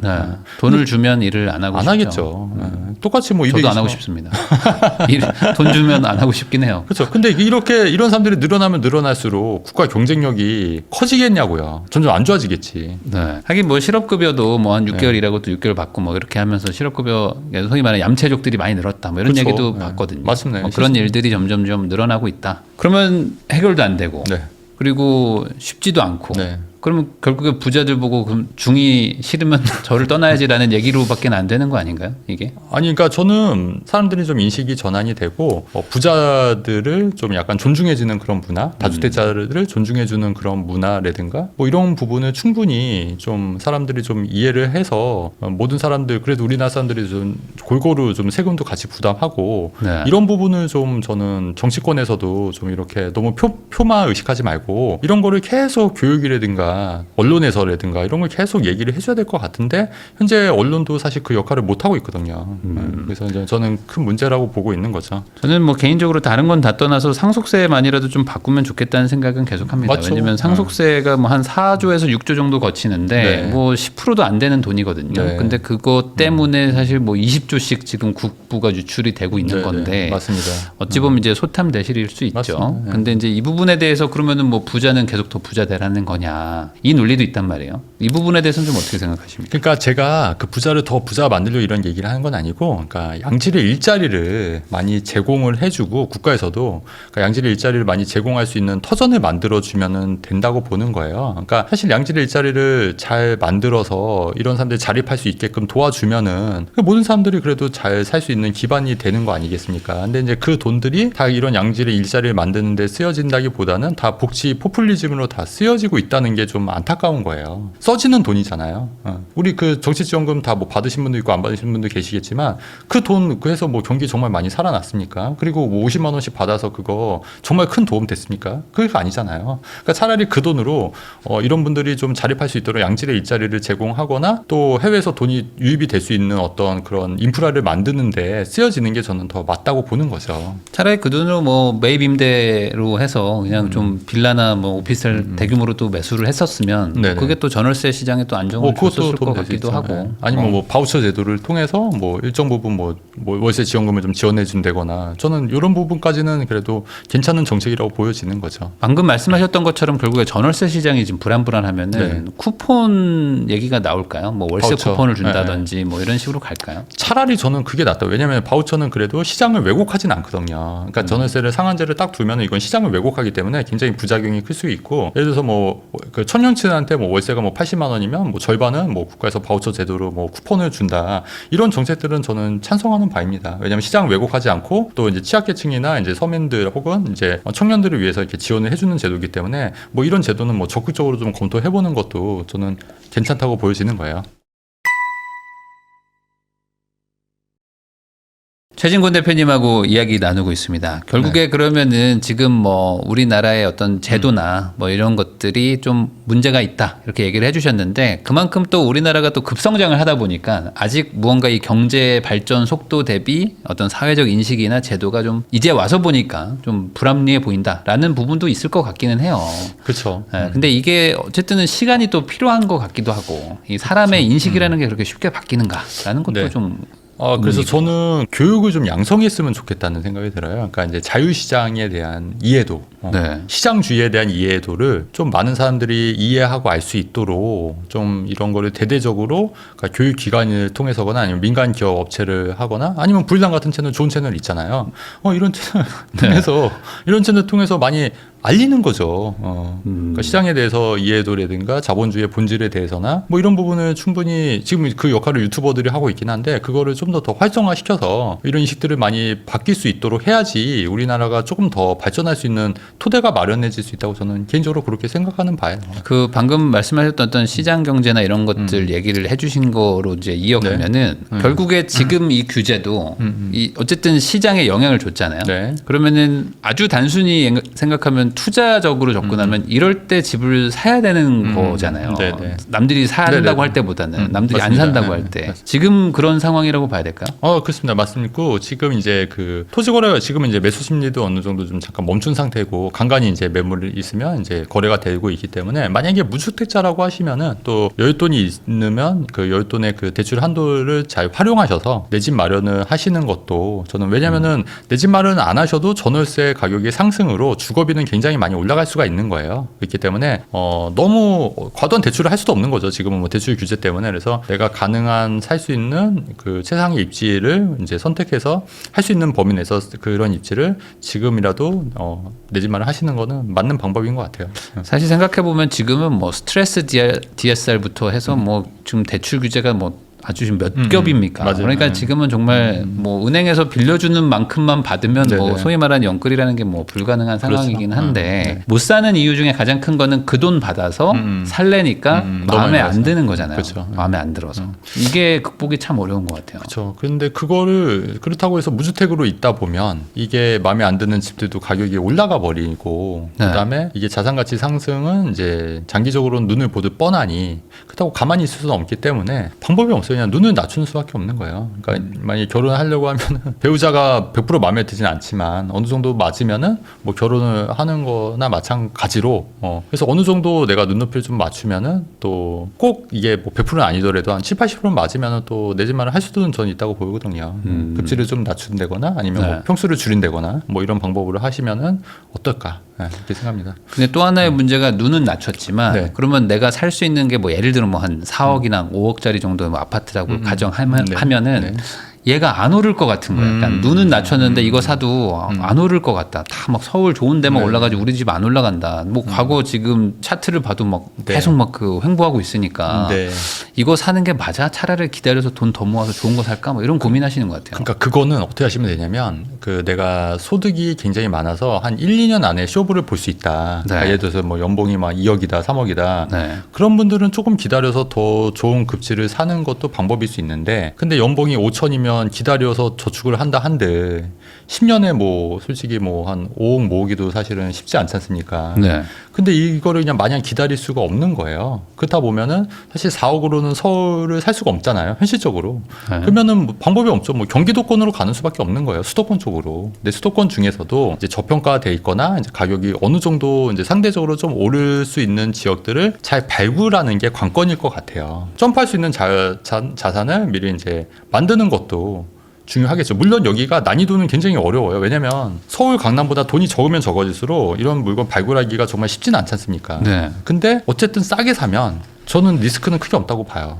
네. 돈을 주면 일을 안 하고 안 싶죠. 하겠죠. 똑같이 뭐 저도 안 하고 220만 싶습니다. 돈 주면 안 하고 싶긴 해요. 그렇죠. 근데 이런 사람들이 늘어나면 늘어날수록 국가 경쟁력이 커지겠냐고요. 점점 안 좋아지겠지. 네. 하긴 뭐 실업급여도 뭐 한 6개월 일하고 또 6개월 받고 뭐 이렇게 하면서 실업급여 소위 말하는 얌체족들이 많이 늘었다 뭐 이런 그렇죠. 얘기도 네. 봤거든요. 맞습니다. 뭐 그런 일들이 점점 좀 늘어나고 있다. 그러면 해결도 안 되고 네. 그리고 쉽지도 않고 네. 그러면 결국에 부자들 보고 그럼 중이 싫으면 저를 떠나야지라는 얘기로밖에 안 되는 거 아닌가요? 이게? 아니, 그러니까 저는 사람들이 좀 인식이 전환이 되고 부자들을 좀 약간 존중해주는 그런 문화, 다주택자들을 존중해주는 그런 문화라든가 뭐 이런 부분을 충분히 좀 사람들이 좀 이해를 해서 모든 사람들 그래도 우리나라 사람들이 좀 골고루 좀 세금도 같이 부담하고 네. 이런 부분을 좀 저는 정치권에서도 좀 이렇게 너무 표만 의식하지 말고 이런 거를 계속 교육이라든가 정부가 언론에서라든가 이런 걸 계속 얘기를 해줘야 될 것 같은데 현재 언론도 사실 그 역할을 못 하고 있거든요. 그래서 이제 저는 큰 문제라고 보고 있는 거죠. 저는 뭐 개인적으로 다른 건 다 떠나서 상속세만이라도 좀 바꾸면 좋겠다는 생각은 계속합니다. 맞죠. 왜냐하면 상속세가 뭐 한 4조에서 6조 정도 거치는데 네. 뭐 10%도 안 되는 돈이거든요. 네. 근데 그것 때문에 사실 뭐 20조씩 지금 국부가 유출이 되고 있는 네, 건데 네, 맞습니다. 어찌 보면 이제 소탐대실일 수 있죠. 맞습니다. 네. 근데 이제 이 부분에 대해서 그러면은 뭐 부자는 계속 더 부자 되라는 거냐 이 논리도 있단 말이에요. 이 부분에 대해서는 좀 어떻게 생각하십니까? 그러니까 제가 그 부자를 더 부자 만들려 이런 얘기를 하는 건 아니고, 그러니까 양질의 일자리를 많이 제공을 해주고 국가에서도 그러니까 양질의 일자리를 많이 제공할 수 있는 터전을 만들어주면 된다고 보는 거예요. 그러니까 사실 양질의 일자리를 잘 만들어서 이런 사람들이 자립할 수 있게끔 도와주면은 그 모든 사람들이 그래도 잘 살 수 있는 기반이 되는 거 아니겠습니까? 근데 이제 그 돈들이 다 이런 양질의 일자리를 만드는데 쓰여진다기보다는 다 복지 포퓰리즘으로 다 쓰여지고 있다는 게 좀 안타까운 거예요. 써지는 돈이잖아요. 우리 그 정치지원금 다 뭐 받으신 분도 있고 안 받으신 분도 계시겠지만 그 돈 그래서 뭐 경기 정말 많이 살아났습니까? 그리고 뭐 50만 원씩 받아서 그거 정말 큰 도움 됐습니까? 그게 아니잖아요. 그러니까 차라리 그 돈으로 이런 분들이 좀 자립할 수 있도록 양질의 일자리를 제공하거나 또 해외에서 돈이 유입이 될 수 있는 어떤 그런 인프라를 만드는데 쓰여지는 게 저는 더 맞다고 보는 거죠. 차라리 그 돈으로 뭐 매입 임대로 해서 그냥 좀 빌라나 뭐 오피스텔 대규모로 또 매수를 했었으면 네네. 그게 또 전월세 시장에 또 안정을 줬었을 것 될수 같기도 있죠. 하고 네. 아니면 뭐 바우처 제도를 통해서 뭐 일정 부분 뭐 월세 지원금을 좀 지원해 준다거나 저는 이런 부분까지는 그래도 괜찮은 정책이라고 보여지는 거죠. 방금 말씀하셨던 것처럼 결국에 전월세 시장이 지금 불안불안하면은 네. 쿠폰 얘기가 나올까요? 뭐 월세 바우처. 쿠폰을 준다든지 뭐 이런 식으로 갈까요? 차라리 저는 그게 낫다. 왜냐하면 바우처는 그래도 시장을 왜곡하진 않거든요. 그러니까 전월세를 상한제를 딱 두면 이건 시장을 왜곡하기 때문에 굉장히 부작용이 클 수 있고, 예를 들어서 뭐 그 청년층한테 뭐 월세가 뭐 80만 원이면 뭐 절반은 뭐 국가에서 바우처 제도로 뭐 쿠폰을 준다. 이런 정책들은 저는 찬성하는 바입니다. 왜냐하면 시장을 왜곡하지 않고 또 이제 취약계층이나 이제 서민들 혹은 이제 청년들을 위해서 이렇게 지원을 해주는 제도이기 때문에 뭐 이런 제도는 뭐 적극적으로 좀 검토해보는 것도 저는 괜찮다고 보여지는 거예요. 최진곤 대표님하고 이야기 나누고 있습니다. 결국에 그러면은 지금 뭐 우리나라의 어떤 제도나 뭐 이런 것들이 좀 문제가 있다 이렇게 얘기를 해주셨는데 그만큼 또 우리나라가 또 급성장을 하다 보니까 아직 무언가 이 경제 발전 속도 대비 어떤 사회적 인식이나 제도가 좀 이제 와서 보니까 좀 불합리해 보인다라는 부분도 있을 것 같기는 해요. 그렇죠. 근데 이게 어쨌든 시간이 또 필요한 것 같기도 하고 이 사람의 인식이라는 게 그렇게 쉽게 바뀌는가라는 것도 네. 좀 그래서 저는 교육을 좀 양성했으면 좋겠다는 생각이 들어요. 그러니까 이제 자유시장에 대한 이해도, 네. 시장주의에 대한 이해도를 좀 많은 사람들이 이해하고 알 수 있도록 좀 이런 거를 대대적으로 그러니까 교육기관을 통해서거나 아니면 민간 기업 업체를 하거나 아니면 불당 같은 채널 좋은 채널 있잖아요. 이런 채널 통해서 이런 채널 통해서 많이 알리는 거죠. 그러니까 시장에 대해서 이해도라든가 자본주의의 본질에 대해서나 뭐 이런 부분을 충분히 지금 그 역할을 유튜버들이 하고 있긴 한데 그거를 좀 더 활성화시켜서 이런 인식들을 많이 바뀔 수 있도록 해야지 우리나라가 조금 더 발전할 수 있는 토대가 마련해질 수 있다고 저는 개인적으로 그렇게 생각하는 바예요. 그 방금 말씀하셨던 어떤 시장 경제나 이런 것들 얘기를 해주신 거로 이제 이어가면은 결국에 지금 이 규제도 이 어쨌든 시장에 영향을 줬잖아요. 네. 그러면은 아주 단순히 생각하면 투자적으로 접근하면 이럴 때 집을 사야 되는 거잖아요. 네네. 남들이 산다고 네네. 할 때보다는 남들이 맞습니다. 안 산다고 할 네. 때 맞습니다. 지금 그런 상황이라고 봐야 될까요? 그렇습니다. 맞습니고 지금 이제 그 토지 거래가 지금 이제 매수 심리도 어느 정도 좀 잠깐 멈춘 상태고 간간히 이제 매물이 있으면 이제 거래가 되고 있기 때문에 만약에 무주택자라고 하시면은 또 여윳돈이 있으면 그 여윳돈의 그 대출 한도를 잘 활용하셔서 내 집 마련을 하시는 것도 저는 왜냐면은 내 집 마련을 안 하셔도 전월세 가격의 상승으로 주거비는 굉장히 많이 올라갈 수가 있는 거예요. 그렇기 때문에 너무 과도한 대출을 할 수도 없는 거죠. 지금은 뭐 대출 규제 때문에 그래서 내가 가능한 살 수 있는 그 최상의 입지를 이제 선택해서 할 수 있는 범위 내에서 그런 입지를 지금이라도 내 집 마련 하시는 거는 맞는 방법인 것 같아요. 사실 생각해 보면 지금은 뭐 스트레스 DSR부터 해서 뭐 지금 대출 규제가 뭐 아주 지금 몇 겹입니까? 맞아요. 그러니까 지금은 정말 뭐 은행에서 빌려주는 만큼만 받으면 뭐 네네. 소위 말하는 영끌이라는 게 뭐 불가능한 상황이긴 그렇죠. 한데 네. 못 사는 이유 중에 가장 큰 거는 그 돈 받아서 살래니까 마음에 너무 안 드는 거잖아요. 그렇죠. 마음에 안 들어서 이게 극복이 참 어려운 것 같아요. 그렇죠. 그런데 그거를 그렇다고 해서 무주택으로 있다 보면 이게 마음에 안 드는 집들도 가격이 올라가 버리고 네. 그다음에 이게 자산 가치 상승은 이제 장기적으로는 눈을 보듯 뻔하니 그렇다고 가만히 있을 수는 없기 때문에 방법이 없어요. 그냥 눈을 낮추는 수밖에 없는 거예요. 그러니까 만약에 결혼하려고 하면은 배우자가 100% 마음에 들진 않지만 어느 정도 맞으면은 뭐 결혼을 하는 거나 마찬가지로 그래서 어느 정도 내가 눈높이를 좀 맞추면은 또 꼭 이게 뭐 100%는 아니더라도 한 70~80%는 맞으면은 또 내 집만을 할 수도 저는 있다고 보거든요. 급지를 좀 낮춘다거나 아니면 뭐 네. 평수를 줄인다거나 뭐 이런 방법으로 하시면은 어떨까 그렇게 생각합니다. 근데 또 하나의 문제가 눈은 낮췄지만 네. 그러면 내가 살 수 있는 게 뭐 예를 들어 뭐 한 4억이나 5억짜리 정도의 뭐 아파트라고 가정하면은 네. 얘가 안 오를 것 같은 거예요. 그러니까 눈은 낮췄는데 이거 사도 안 오를 것 같다. 다 막 서울 좋은 데만 네. 올라가지고 우리 집 안 올라간다. 뭐 과거 지금 차트를 봐도 막 네. 계속 막 그 횡보하고 있으니까 네. 이거 사는 게 맞아? 차라리 기다려서 돈 더 모아서 좋은 거 살까? 뭐 이런 고민하시는 것 같아요. 그러니까 그거는 어떻게 하시면 되냐면 그 내가 소득이 굉장히 많아서 한 1, 2년 안에 쇼부를 볼 수 있다. 네. 그러니까 예를 들어서 뭐 연봉이 막 2억이다, 3억이다. 네. 그런 분들은 조금 기다려서 더 좋은 급지를 사는 것도 방법일 수 있는데 근데 연봉이 5천이면 기다려서 저축을 한다 한들 10년에 뭐 솔직히 뭐 한 5억 모으기도 사실은 쉽지 않지 않습니까? 네. 근데 이거를 그냥 마냥 기다릴 수가 없는 거예요. 그렇다 보면은 사실 4억으로는 서울을 살 수가 없잖아요. 현실적으로. 네. 그러면은 뭐 방법이 없죠. 뭐 경기도권으로 가는 수밖에 없는 거예요. 수도권 쪽으로. 근데 수도권 중에서도 이제 저평가돼 있거나 이제 가격이 어느 정도 이제 상대적으로 좀 오를 수 있는 지역들을 잘 발굴하는 게 관건일 것 같아요. 점프할 수 있는 자산을 미리 이제 만드는 것도 중요하겠죠. 물론 여기가 난이도는 굉장히 어려워요. 왜냐면 서울, 강남보다 돈이 적으면 적어질수록 이런 물건 발굴하기가 정말 쉽지는 않지 않습니까? 네. 근데 어쨌든 싸게 사면 저는 리스크는 크게 없다고 봐요.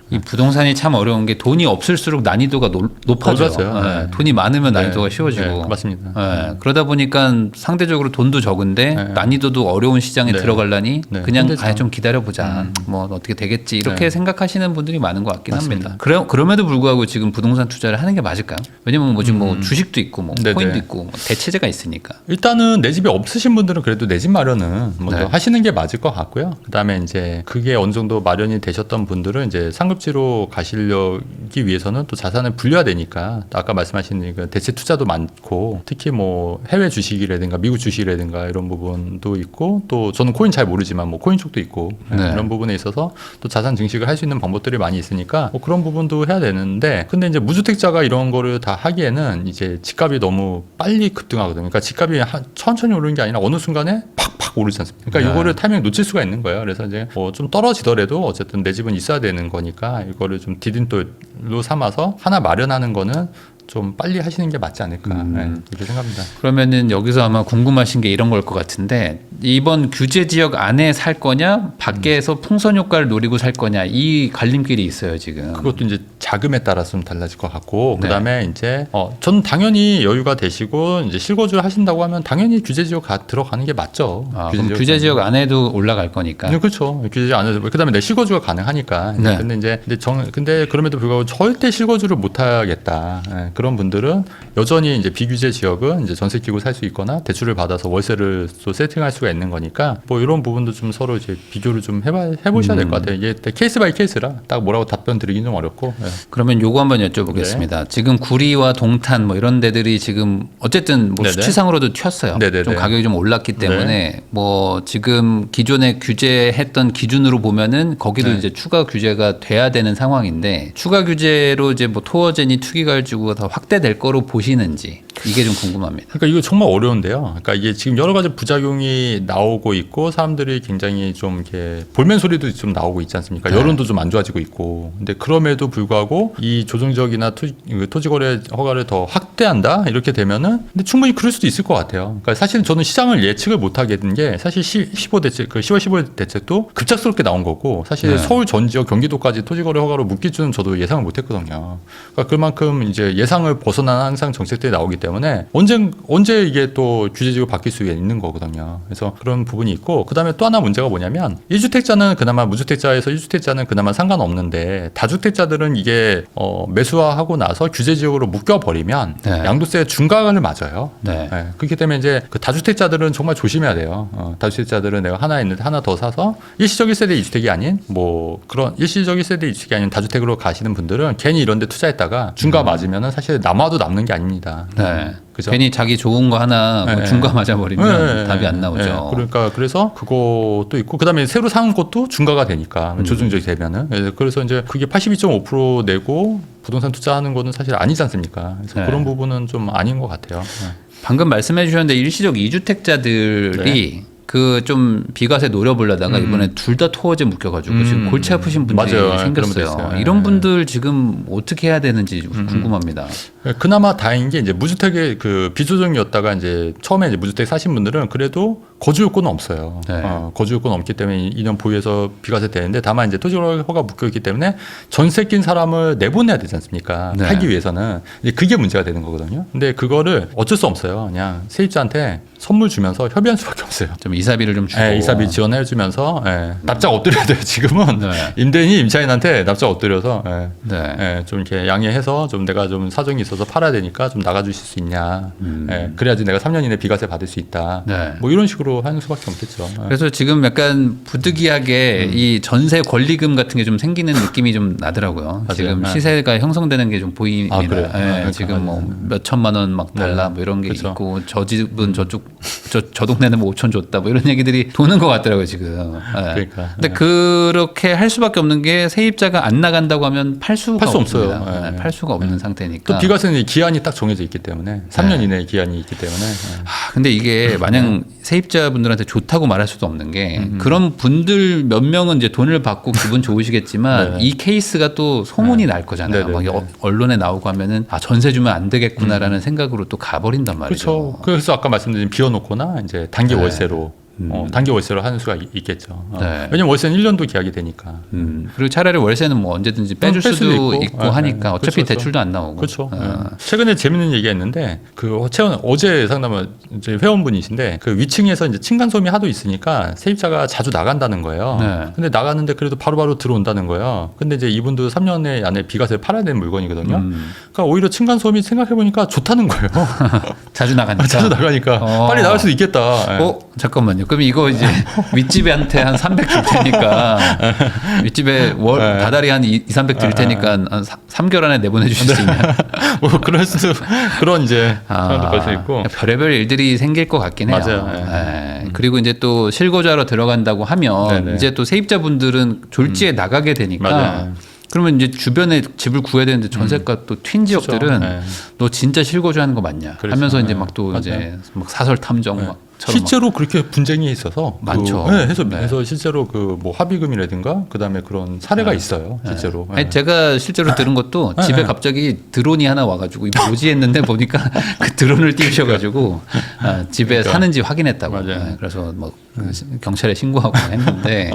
이 부동산이 참 어려운 게 돈이 없을수록 난이도가 높아져요. 높아져요. 네. 네. 돈이 많으면 난이도가 네. 쉬워지고. 네, 맞습니다. 네. 그러다 보니까 상대적으로 돈도 적은데 네. 난이도도 어려운 시장에 네. 들어가려니 네. 그냥 힘들죠. 아예 좀 기다려보자. 뭐 어떻게 되겠지 이렇게 네. 생각하시는 분들이 많은 것 같긴 맞습니다. 합니다. 그럼에도 불구하고 지금 부동산 투자를 하는 게 맞을까요? 왜냐면 뭐 지금 뭐 주식도 있고 뭐 네네. 코인도 있고 뭐 대체제가 있으니까. 일단은 내 집이 없으신 분들은 그래도 내 집 마련은 먼저 네. 하시는 게 맞을 것 같고요. 그다음에 이제 그게 어느 정도 마련이 되셨던 분들은 이제 상급지로 가시려기 위해서는 또 자산을 불려야 되니까 아까 말씀하신 그 대체 투자도 많고 특히 뭐 해외 주식이라든가 미국 주식이라든가 이런 부분도 있고 또 저는 코인 잘 모르지만 뭐 코인 쪽도 있고 네. 그런 부분에 있어서 또 자산 증식을 할 수 있는 방법들이 많이 있으니까 뭐 그런 부분도 해야 되는데 근데 이제 무주택자가 이런 거를 다 하기에는 이제 집값이 너무 빨리 급등하거든요. 그러니까 집값이 천천히 오르는 게 아니라 어느 순간에 팍팍 오르지 않습니까? 그러니까 네. 이거를 타이밍 놓칠 수가 있는 거예요. 그래서 이제 뭐 좀 떨어지더라도 어쨌든 내 집은 있어야 되는 거니까 이거를 좀 디딤돌로 삼아서 하나 마련하는 거는 좀 빨리 하시는 게 맞지 않을까 네, 이렇게 생각합니다. 그러면은 여기서 아마 궁금하신 게 이런 걸 것 같은데 이번 규제 지역 안에 살 거냐 밖에서 풍선 효과를 노리고 살 거냐 이 갈림길이 있어요 지금. 그것도 이제 자금에 따라서 좀 달라질 것 같고 네. 그다음에 이제 저는 당연히 여유가 되시고 이제 실거주를 하신다고 하면 당연히 규제 지역 들어가는 게 맞죠. 그럼 규제 지역 안에도 올라갈 거니까. 네, 그렇죠. 규제 지역 안에서 그다음에 내 실거주가 가능하니까. 네. 근데 그럼에도 불구하고 절대 실거주를 못 하겠다. 네, 그런 분들은 여전히 이제 비규제 지역은 이제 전세 끼고 살 수 있거나 대출을 받아서 월세를 또 세팅할 수가 있는 거니까 뭐 이런 부분도 좀 서로 이제 비교를 좀 해보셔야 될 것 같아요. 이게 케이스 바이 케이스라 딱 뭐라고 답변 드리기는 좀 어렵고. 네. 그러면 요거 한번 여쭤보겠습니다. 지금 구리와 동탄 뭐 이런 데들이 지금 어쨌든 뭐 네네. 수치상으로도 튀었어요. 네네네. 좀 가격이 좀 올랐기 때문에 뭐 지금 기존에 규제했던 기준으로 보면은 거기도 네. 이제 추가 규제가 돼야 되는 상황인데 추가 규제로 이제 뭐 토어제니 투기가지구가 더 확대될 거로 보시는지 이게 좀 궁금합니다. 그러니까 이거 정말 어려운데요. 그러니까 이게 지금 여러 가지 부작용이 나오고 있고 사람들이 굉장히 좀 이렇게 볼멘 소리도 좀 나오고 있지 않습니까? 네. 여론도 좀 안 좋아지고 있고. 근데 그럼에도 불구하고 이 조정지역이나 토지거래 허가를 더 확대한다 이렇게 되면은 근데 충분히 그럴 수도 있을 것 같아요. 그러니까 사실 저는 시장을 예측을 못 하게 된 게 사실 15 대책 그 10월 15일 대책도 급작스럽게 나온 거고 사실 네. 서울 전 지역 경기도까지 토지거래 허가로 묶일 줄은 저도 예상을 못 했거든요. 그러니까 그만큼 이제 예상을 벗어난 항상 정책들이 나오기 때문에 언제 이게 또 규제지가 바뀔 수 있는 거거든요. 그래서 그래서 그런 부분이 있고 그다음에 또 하나 문제가 뭐냐면 1주택자는 그나마 무주택자에서 1주택자는 그나마 상관없는데 다주택자들은 이게 매수하고 나서 규제 지역으로 묶여버리면 네. 양도세 중과를 맞아요. 네. 네. 그렇기 때문에 이제 그 다주택자들은 정말 조심해야 돼요. 다주택자들은 내가 하나 있는데 하나 더 사서 일시적 1세대 2주택이 아닌 뭐 그런 일시적 1세대 2주택이 아닌 다주택으로 가시는 분들은 괜히 이런 데 투자했다가 중과 맞으면은 사실 남아도 남는 게 아닙니다. 네. 그죠? 괜히 자기 좋은 거 하나 뭐 네. 중과 맞아버리면 네, 답이 안 네, 나오죠. 네. 그러니까 그래서 그것도 있고 그다음에 새로 사는 것도 중과가 되니까 조정적이 되면은 그래서 이제 그게 82.5% 내고 부동산 투자하는 거는 사실 아니지 않습니까? 그래서 네. 그런 부분은 좀 아닌 것 같아요. 네. 방금 말씀해 주셨는데 일시적 2주택자들이 그 좀 비과세 노려보려다가 이번에 둘 다 토어제 묶여가지고 지금 골치 아프신 분들이 맞아요. 그런 분들 생겼어요. 있어요. 이런 네. 분들 지금 어떻게 해야 되는지 궁금합니다. 그나마 다행인 게 이제 무주택의 그 비조정이었다가 이제 처음에 이제 무주택 사신 분들은 그래도 거주 요건은 없어요. 네. 거주 요건 없기 때문에 2년 보유해서 비과세 되는데 다만 이제 토지허가 묶여 있기 때문에 전세 낀 사람을 내보내야 되지 않습니까? 네. 팔기 위해서는 이제 그게 문제가 되는 거거든요. 근데 그거를 어쩔 수 없어요. 그냥 세입자한테 선물 주면서 협의할 수밖에 없어요. 좀 이사비를 좀 주고. 이사비 지원해주면서 납작 엎드려야 돼요. 지금은 네. 임대인이 임차인한테 납작 엎드려서 네. 좀 이렇게 양해해서 좀 내가 좀 사정이 있어서 팔아야 되니까 좀 나가주실 수 있냐. 그래야지 내가 3년 이내 비과세 받을 수 있다. 네. 뭐 이런 식으로 하는 수밖에 없겠죠. 그래서 지금 약간 부득이하게 이 전세 권리금 같은 게 좀 생기는 느낌이 좀 나더라고요. 맞아요. 지금 네. 시세가 형성되는 게 좀 보입니다. 아, 그래요? 예, 지금 뭐 몇 천만 원 막 달라 네. 뭐 이런 게 그렇죠. 있고 저 집은 저 동네는 뭐 5천 줬다 뭐 이런 얘기들이 도는 것 같더라고요 지금. 예. 그러니까. 근데 그렇게 할 수밖에 없는 게 세입자가 안 나간다고 하면 팔 수가 팔 수 없습니다. 없어요. 예, 네. 팔 수가 없는 상태니까. 또 비과세는 기한이 딱 정해져 있기 때문에 3년 이내 기한이 있기 때문에 근데 이게 마냥 세입자분들한테 좋다고 말할 수도 없는 게 그런 분들 몇 명은 이제 돈을 받고 기분 좋으시겠지만 네. 이 케이스가 또 소문이 날 거잖아요. 네, 네, 막 네. 언론에 나오고 하면은 전세 주면 안 되겠구나라는 생각으로 또 가버린단 말이죠. 그렇죠. 그래서 아까 말씀드린 비워놓거나 이제 단기 네. 월세로 단기 월세로 하는 수가 있겠죠. 네. 왜냐면 월세는 1년도 계약이 되니까. 그리고 차라리 월세는 뭐 언제든지 빼줄 뺄 수도 수도 있고, 있고. 하니까 어차피 그렇죠, 그렇죠. 대출도 안 나오고. 그렇죠. 최근에 재밌는 얘기가 있는데 어제 상담을 이제 회원분이신데 그 위층에서 이제 층간 소음이 하도 있으니까 세입자가 자주 나간다는 거예요. 네. 근데 나가는데 그래도 바로바로 들어온다는 거예요. 근데 이제 이분도 3년 안에 비과세 팔아야 되는 물건이거든요. 그러니까 오히려 층간 소음이 생각해 보니까 좋다는 거예요. 자주 나가니까. 자주 나가니까 빨리 나갈 수도 있겠다. 잠깐만요. 그럼 이거 이제 윗집한테 한 300 줄 테니까 윗집에 월 다달이 한 300 드릴 테니까 한 3개월 안에 내보내 주실 수 있냐? 뭐 그런 이제 상황도 벌써 있고. 별의별 일들이 생길 것 같긴 해요. 맞아요. 예. 그리고 이제 또 실거주하러 들어간다고 하면 네네. 이제 또 세입자분들은 졸지에 나가게 되니까 맞아요. 그러면 이제 주변에 집을 구해야 되는데 전세가 또 튄 지역들은 네. 너 진짜 실거주하는 거 맞냐 그렇죠. 하면서 이제 네. 막 또 맞아요. 이제 막 사설 탐정 막 실제로 그렇게 분쟁이 있어서 많죠. 해서 실제로 그 뭐 합의금이라든가 그다음에 그런 사례가 있어요. 실제로. 아니, 제가 실제로 들은 것도 집에 갑자기 드론이 하나 와가지고 이거 뭐지 했는데 보니까 그 드론을 띄우셔가지고 집에 사는지 확인했다고. 맞아요. 네, 그래서 뭐 경찰에 신고하고 했는데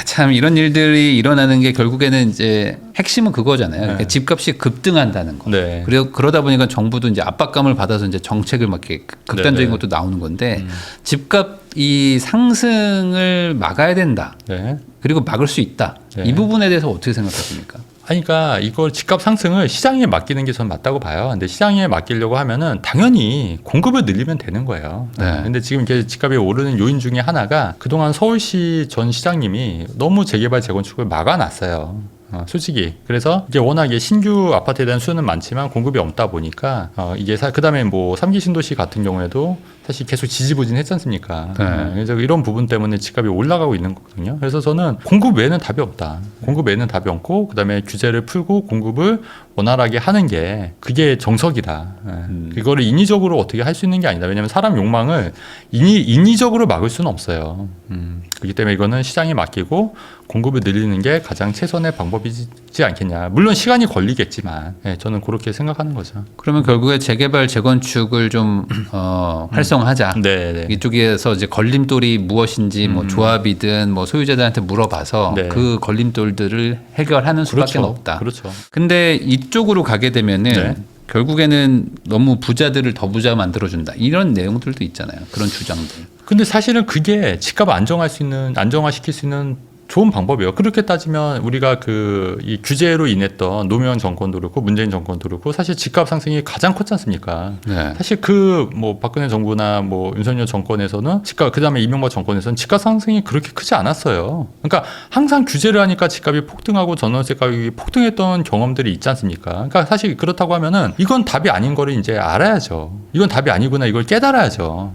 참 이런 일들이 일어나는 게 결국에는 이제 핵심은 그거잖아요. 그러니까 집값이 급등한다는 거. 네. 그리고 그러다 보니까 정부도 이제 압박감을 받아서 이제 정책을 막 이렇게 극단적인 네. 것도 나오는 건데 집값 이 상승을 막아야 된다. 네. 그리고 막을 수 있다. 네. 이 부분에 대해서 어떻게 생각하십니까? 그러니까 이걸 집값 상승을 시장에 맡기는 게 저는 맞다고 봐요. 근데 시장에 맡기려고 하면은 당연히 공급을 늘리면 되는 거예요. 네. 근데 지금 이렇게 집값이 오르는 요인 중에 하나가 그동안 서울시 전 시장님이 너무 재개발 재건축을 막아놨어요. 솔직히 그래서 이게 워낙에 신규 아파트에 대한 수는 많지만 공급이 없다 보니까 이게 그다음에 뭐 3기 신도시 같은 경우에도 사실 계속 지지부진했지 않습니까? 네. 그래서 이런 부분 때문에 집값이 올라가고 있는 거거든요. 그래서 저는 공급 외에는 답이 없다. 공급 외에는 답이 없고 그다음에 규제를 풀고 공급을 원활하게 하는 게 그게 정석이다. 그거를 인위적으로 어떻게 할 수 있는 게 아니다. 왜냐하면 사람 욕망을 인위적으로 막을 수는 없어요. 그렇기 때문에 이거는 시장에 맡기고 공급을 늘리는 게 가장 최선의 방법이지 않겠냐. 물론 시간이 걸리겠지만 저는 그렇게 생각하는 거죠. 그러면 결국에 재개발 재건축을 좀 활성화하자. 네. 이쪽에서 이제 걸림돌이 무엇인지 뭐 조합이든 뭐 소유자들한테 물어봐서 네. 그 걸림돌들을 해결하는 수밖에 그렇죠. 없다. 그렇죠. 근데 이쪽으로 가게 되면은 네. 결국에는 너무 부자들을 더 부자 만들어준다. 이런 내용들도 있잖아요. 그런 주장들. 근데 사실은 그게 집값 안정화시킬 수 있는 좋은 방법이에요. 그렇게 따지면 우리가 이 규제로 인했던 노무현 정권도 그렇고 문재인 정권도 그렇고 사실 집값 상승이 가장 컸지 않습니까? 네. 사실 박근혜 정부나 윤석열 정권에서는 그다음에 이명박 정권에서는 집값 상승이 그렇게 크지 않았어요. 그러니까 항상 규제를 하니까 집값이 폭등하고 전월세 가격이 폭등했던 경험들이 있지 않습니까? 그러니까 사실 그렇다고 하면은 이건 답이 아닌 거를 이제 알아야죠. 이건 답이 아니구나 이걸 깨달아야죠.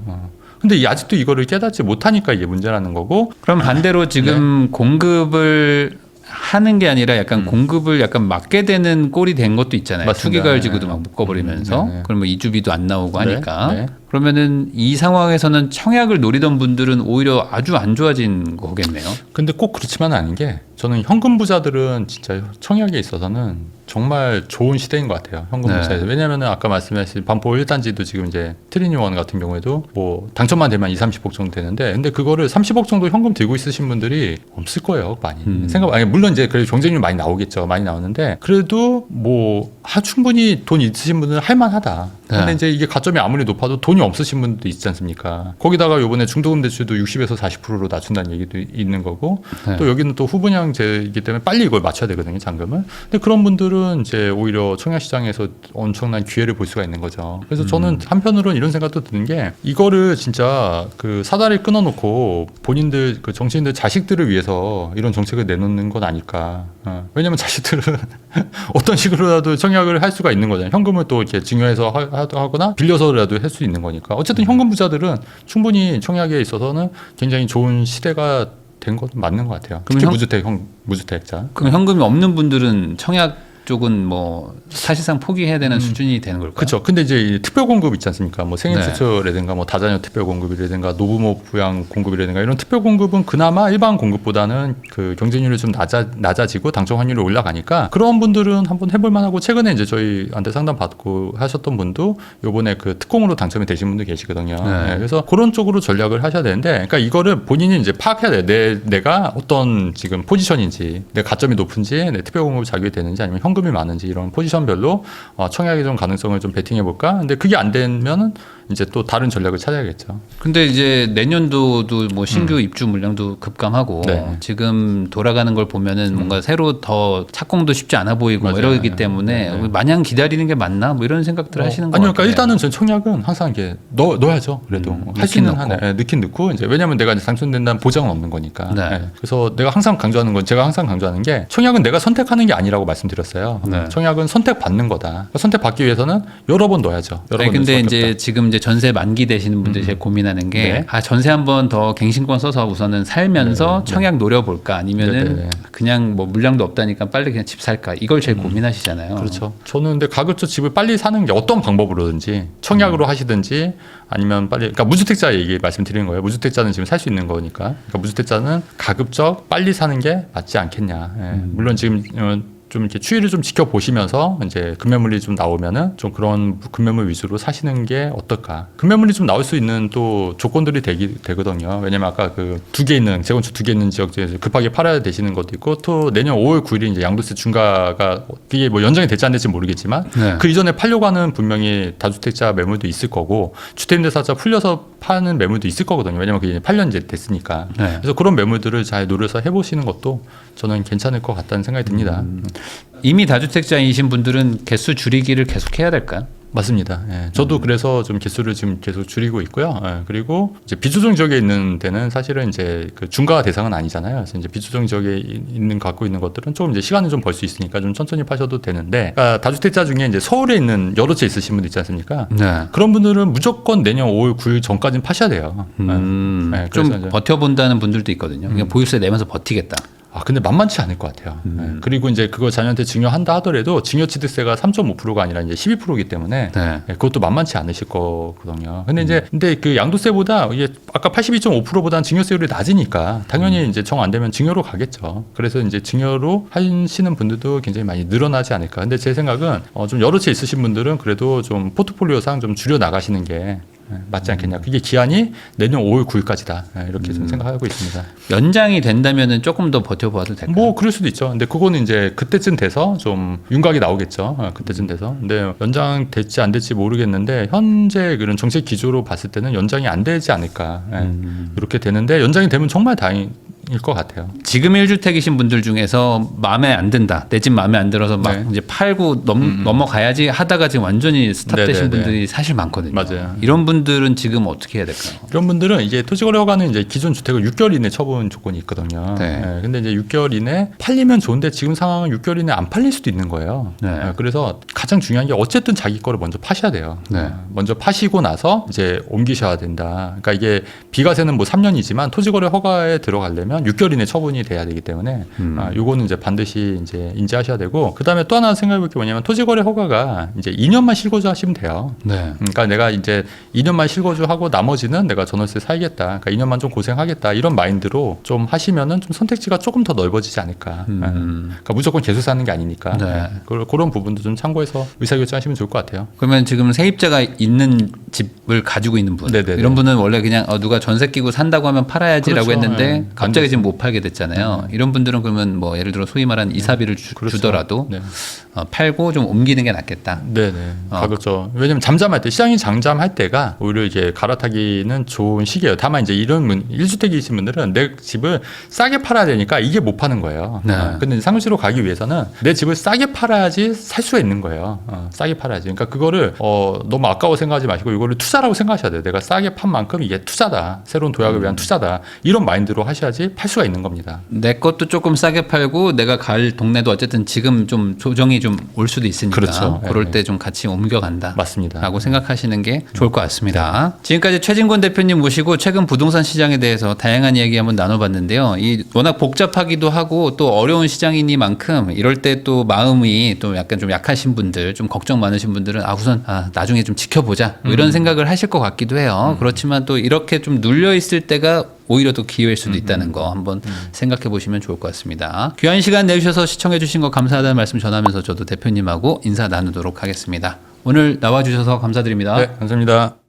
근데 아직도 이거를 깨닫지 못하니까 이게 문제라는 거고. 그럼 반대로 지금 공급을 하는 게 아니라 약간 공급을 약간 막게 되는 꼴이 된 것도 있잖아요. 맞습니다. 투기가을지구도 막 묶어버리면서 네. 그러면 이주비도 안 나오고 하니까 네. 그러면은 이 상황에서는 청약을 노리던 분들은 오히려 아주 안 좋아진 거겠네요. 근데 꼭 그렇지만은 않은 게 저는 현금 부자들은 진짜 청약에 있어서는 정말 좋은 시대인 것 같아요. 현금 네. 부자에서. 왜냐면은 아까 말씀하신 반포 1단지도 지금 이제 트리니원 같은 경우에도 당첨만 되면 2-30억 정도 되는데 근데 그거를 30억 정도 현금 들고 있으신 분들이 없을 거예요. 많이. 물론 이제 그래도 경쟁률 많이 나오겠죠. 많이 나오는데 그래도 충분히 돈 있으신 분은 할만하다. 근데 네. 이제 이게 가점이 아무리 높아도 돈이 없으신 분도 있지 않습니까? 거기다가 요번에 중도금 대출도 60에서 40%로 낮춘다는 얘기도 있는 거고 네. 또 여기는 또 후분양제이기 때문에 빨리 이걸 맞춰야 되거든요, 잔금을. 근데 그런 분들은 이제 오히려 청약시장에서 엄청난 기회를 볼 수가 있는 거죠. 그래서 저는 한편으로는 이런 생각도 드는 게 이거를 진짜 사다리 끊어놓고 본인들 정치인들 자식들을 위해서 이런 정책을 내놓는 건 아닐까. 왜냐면 자식들은 어떤 식으로라도 청약을 할 수가 있는 거잖아요. 현금을 또 이렇게 증여해서 하거나 빌려서라도 할 수 있는 거니까. 어쨌든 현금 부자들은 충분히 청약에 있어서는 굉장히 좋은 시대가 된 건 맞는 것 같아요. 특히 무주택자. 그럼 현금이 없는 분들은 청약 쪽은 사실상 포기해야 되는 수준이 되는 걸까요? 그렇죠. 근데 이제 이 특별 공급 있지 않습니까? 생애 네. 추초라든가 다자녀 특별 공급이라든가 노부모 부양 공급이라든가 이런 특별 공급은 그나마 일반 공급보다는 경쟁률이 좀 낮아지고 당첨 확률이 올라가니까 그런 분들은 한번 해볼 만하고 최근에 이제 저희한테 상담 받고 하셨던 분도 요번에 특공으로 당첨이 되신 분도 계시거든요. 네. 네, 그래서 그런 쪽으로 전략을 하셔야 되는데 그러니까 이거를 본인이 이제 파악해야 돼요. 내가 어떤 지금 포지션인지 내 가점이 높은지 내 특별 공급이 자격이 되는지 아니면 현금이 많은지 이런 포지션별로 청약의 좀 가능성을 좀 베팅해 볼까? 근데 그게 안 되면은 이제 또 다른 전략을 찾아야겠죠. 근데 이제 내년도도 신규 입주 물량도 급감하고 네. 지금 돌아가는 걸 보면은 뭔가 새로 더 착공도 쉽지 않아 보이고 맞아요. 이러기 때문에 마냥 기다리는 게 맞나 이런 생각들을 하시는 거 아니요, 같아요. 그러니까 일단은 전 청약은 항상 이게 넣어야죠. 그래도 할 수 있는 한에 넣긴 넣고 이제 왜냐하면 내가 이제 당첨된다는 보장은 없는 거니까. 네. 네. 그래서 제가 항상 강조하는 게 청약은 내가 선택하는 게 아니라고 말씀드렸어요. 네. 청약은 선택받는 거다. 선택받기 위해서는 여러 번 넣어야죠. 아니, 근데 이제 지금 이제 전세 만기 되시는 분들이 제일 고민하는 게 네. 전세 한번 더 갱신권 써서 우선은 살면서 청약 노려볼까 아니면은 네. 그냥 물량도 없다니까 빨리 그냥 집 살까 이걸 제일 고민하시잖아요. 그렇죠. 저는 근데 가급적 집을 빨리 사는 게 어떤 방법으로든지 청약으로 하시든지 아니면 그러니까 무주택자 얘기 말씀드리는 거예요. 무주택자는 지금 살 수 있는 거니까. 그러니까 무주택자는 가급적 빨리 사는 게 맞지 않겠냐. 예. 물론 지금 좀 이렇게 추이를 좀 지켜보시면서 이제 금매물이 좀 나오면은 좀 그런 금매물 위주로 사시는 게 어떨까. 금매물이 좀 나올 수 있는 또 조건들이 되거든요. 왜냐면 아까 재건축 2개 있는 지역에 급하게 팔아야 되시는 것도 있고 또 내년 5월 9일이 이제 양도세 중과가 그게 연장이 될지 안 될지 모르겠지만 네. 그 이전에 팔려고 하는 분명히 다주택자 매물도 있을 거고 주택임대사자 풀려서 파는 매물도 있을 거거든요. 왜냐면 그게 8년 이제 됐으니까. 네. 그래서 그런 매물들을 잘 노려서 해보시는 것도 저는 괜찮을 것 같다는 생각이 듭니다. 이미 다주택자이신 분들은 개수 줄이기를 계속 해야 될까요? 맞습니다. 예. 저도 그래서 좀 개수를 지금 계속 줄이고 있고요. 예. 그리고 이제 비조정 지역에 있는 데는 사실은 이제 중과 대상은 아니잖아요. 그래서 이제 비조정 지역에 갖고 있는 것들은 조금 이제 시간을 좀 벌 수 있으니까 좀 천천히 파셔도 되는데, 그러니까 다주택자 중에 이제 서울에 있는 여러 채 있으신 분들 있지 않습니까? 네. 그런 분들은 무조건 내년 5월 9일 전까지는 파셔야 돼요. 예. 좀 그래서 이제 버텨본다는 분들도 있거든요. 그냥 보유세 내면서 버티겠다. 근데 만만치 않을 것 같아요. 예. 그리고 이제 그거 자녀한테 증여한다 하더라도 증여취득세가 3.5%가 아니라 이제 12%이기 때문에 네. 예, 그것도 만만치 않으실 거거든요. 근데 그 양도세보다 이게 아까 82.5%보다는 증여세율이 낮으니까 당연히 이제 정 안 되면 증여로 가겠죠. 그래서 이제 증여로 하시는 분들도 굉장히 많이 늘어나지 않을까. 근데 제 생각은 좀 여러 채 있으신 분들은 그래도 좀 포트폴리오상 좀 줄여 나가시는 게 맞지 않겠냐. 그게 기한이 내년 5월 9일까지다. 이렇게 좀 생각하고 있습니다. 연장이 된다면은 조금 더 버텨봐도 될까요? 뭐 그럴 수도 있죠. 근데 그거는 이제 그때쯤 돼서 좀 윤곽이 나오겠죠. 그때쯤 돼서. 근데 연장 될지 안 될지 모르겠는데 현재 그런 정책 기조로 봤을 때는 연장이 안 되지 않을까. 이렇게 되는데 연장이 되면 정말 다행일 것 같아요. 지금 1주택이신 분들 중에서 마음에 안 든다. 내 집 마음에 안 들어서 막 네. 이제 팔고 넘어가야지 하다가 지금 완전히 스탑되신 네네네. 분들이 사실 많거든요. 맞아요. 이런 분들은 지금 어떻게 해야 될까요? 이런 분들은 이제 토지거래 허가는 이제 기존 주택을 6개월 이내 처분 조건이 있거든요. 네. 근데 이제 6개월 이내 팔리면 좋은데 지금 상황은 6개월 이내 안 팔릴 수도 있는 거예요. 네. 그래서 가장 중요한 게 어쨌든 자기 거를 먼저 파셔야 돼요. 네. 먼저 파시고 나서 이제 옮기셔야 된다. 그러니까 이게 비과세는 뭐 3년이지만 토지거래 허가에 들어가려면 6개월 이내 처분이 돼야 되기 때문에 요거는 이제 반드시 이제 인지하셔야 되고 그다음에 또 하나 생각해 볼 게 뭐냐면 토지거래 허가가 이제 2년만 실거주 하시면 돼요. 네. 그러니까 내가 이제 2년만 실거주하고 나머지는 내가 전월세 살겠다. 그러니까 2년만 좀 고생하겠다. 이런 마인드로 좀 하시면은 좀 선택지가 조금 더 넓어지지 않을까. 그러니까 무조건 계속 사는 게 아니니까. 네. 그런 부분도 좀 참고해서 의사결정하시면 좋을 것 같아요. 그러면 지금 세입자가 있는 집을 가지고 있는 분 네네네. 이런 분은 원래 그냥 누가 전세 끼고 산다고 하면 팔아야지라고 그렇죠. 했는데 네. 갑자기 지금 못 팔게 됐잖아요. 이런 분들은 그러면 뭐 예를 들어 소위 말하는 이사비를 그렇죠. 주더라도 네. 팔고 좀 옮기는 게 낫겠다. 네네. 가볍죠. 왜냐면 잠잠할 때, 시장이 잠잠할 때가 오히려 이제 갈아타기는 좋은 시기예요. 다만 이제 이런 1주택이신 분들은 내 집을 싸게 팔아야 되니까 이게 못 파는 거예요. 네. 근데 상시로 가기 위해서는 내 집을 싸게 팔아야지 살 수가 있는 거예요. 싸게 팔아야지. 그러니까 그거를 너무 아까워 생각하지 마시고 이거를 투자라고 생각하셔야 돼요. 내가 싸게 판 만큼 이게 투자다. 새로운 도약을 위한 투자다. 이런 마인드로 하셔야지 팔 수가 있는 겁니다. 내 것도 조금 싸게 팔고 내가 갈 동네도 어쨌든 지금 좀 조정이 좀 올 수도 있으니까 그렇죠. 그럴 네. 때 좀 같이 옮겨간다. 맞습니다. 라고 생각하시는 게 좋을 것 같습니다. 지금까지 최진권 대표님 모시고 최근 부동산 시장에 대해서 다양한 이야기 한번 나눠봤는데요. 이 워낙 복잡하기도 하고 또 어려운 시장이니만큼 이럴 때 또 마음이 또 약간 좀 약하신 분들, 좀 걱정 많으신 분들은 우선 나중에 좀 지켜보자 뭐 이런 생각을 하실 것 같기도 해요. 그렇지만 또 이렇게 좀 눌려 있을 때가 오히려 또 기회일 수도 있다는 거 한번 생각해 보시면 좋을 것 같습니다. 귀한 시간 내주셔서 시청해 주신 거 감사하다는 말씀 전하면서 저도 대표님하고 인사 나누도록 하겠습니다. 오늘 나와주셔서 감사드립니다. 네, 감사합니다.